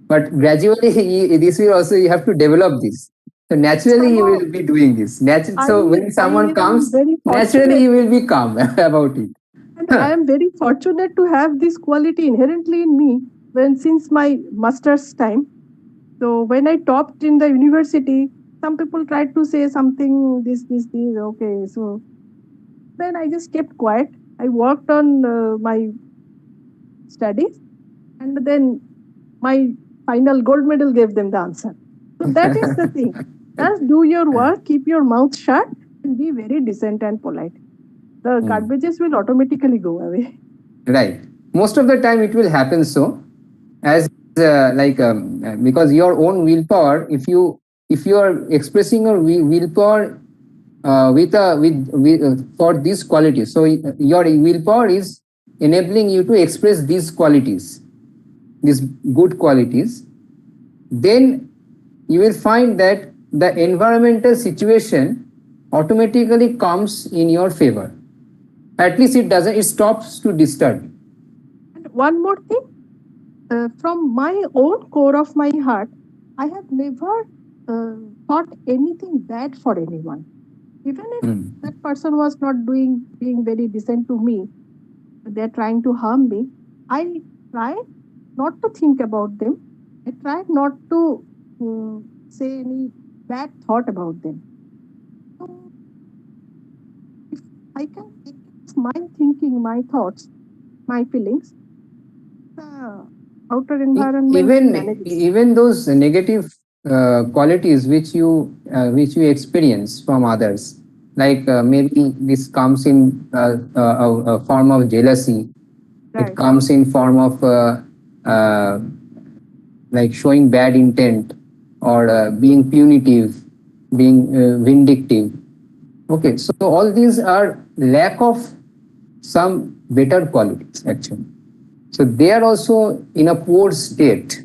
But gradually, this will also, you have to develop this. So naturally, you will be doing this. So when someone comes, naturally you will be calm about it. And I am very fortunate to have this quality inherently in me since my master's time. So when I topped in the university, some people tried to say something, this, okay. So then I just kept quiet. I worked on my studies, and then my final gold medal gave them the answer. So that is the thing. Just do your work, keep your mouth shut, and be very decent and polite. The garbages will automatically go away. Right. Most of the time it will happen so, as because your own willpower, if you are expressing your willpower for these qualities, so your willpower is enabling you to express these qualities, these good qualities, then you will find that the environmental situation automatically comes in your favor. At least it stops to disturb. And one more thing, from my own core of my heart, I have never thought anything bad for anyone. Even if that person was not being very decent to me, they're trying to harm me, I try not to think about them. I try not to say any bad thought about them. So if I can take my thinking, my thoughts, my feelings, the outer environment even those negative qualities which you experience from others, like maybe this comes in a form of jealousy, right. It comes in form of like showing bad intent, or being punitive, being vindictive. Okay, so all these are lack of some better qualities actually. So they are also in a poor state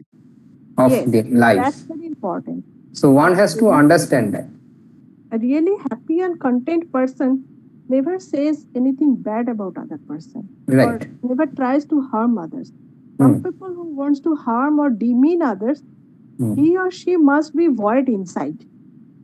of their life. That's very important. So one has to understand that. A really happy and content person never says anything bad about other person. Right. Or never tries to harm others. Some people who wants to harm or demean others, he or she must be void inside.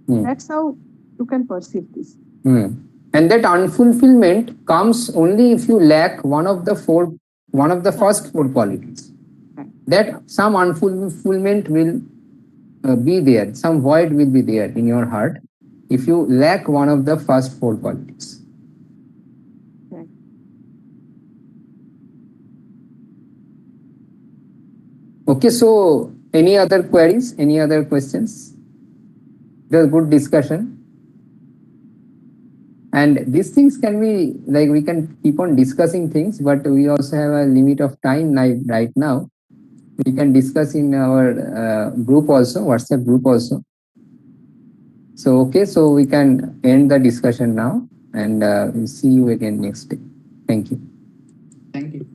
That's how you can perceive this. And that unfulfillment comes only if you lack one of the first four qualities. Right. That some unfulfillment will be there, some void will be there in your heart if you lack one of the first four qualities. Right. Okay, so any other queries, any other questions? It was a good discussion. And these things can be, like, we can keep on discussing things, but we also have a limit of time right now. We can discuss in our group also, WhatsApp group also. So, okay, so we can end the discussion now, and we'll see you again next day. Thank you. Thank you.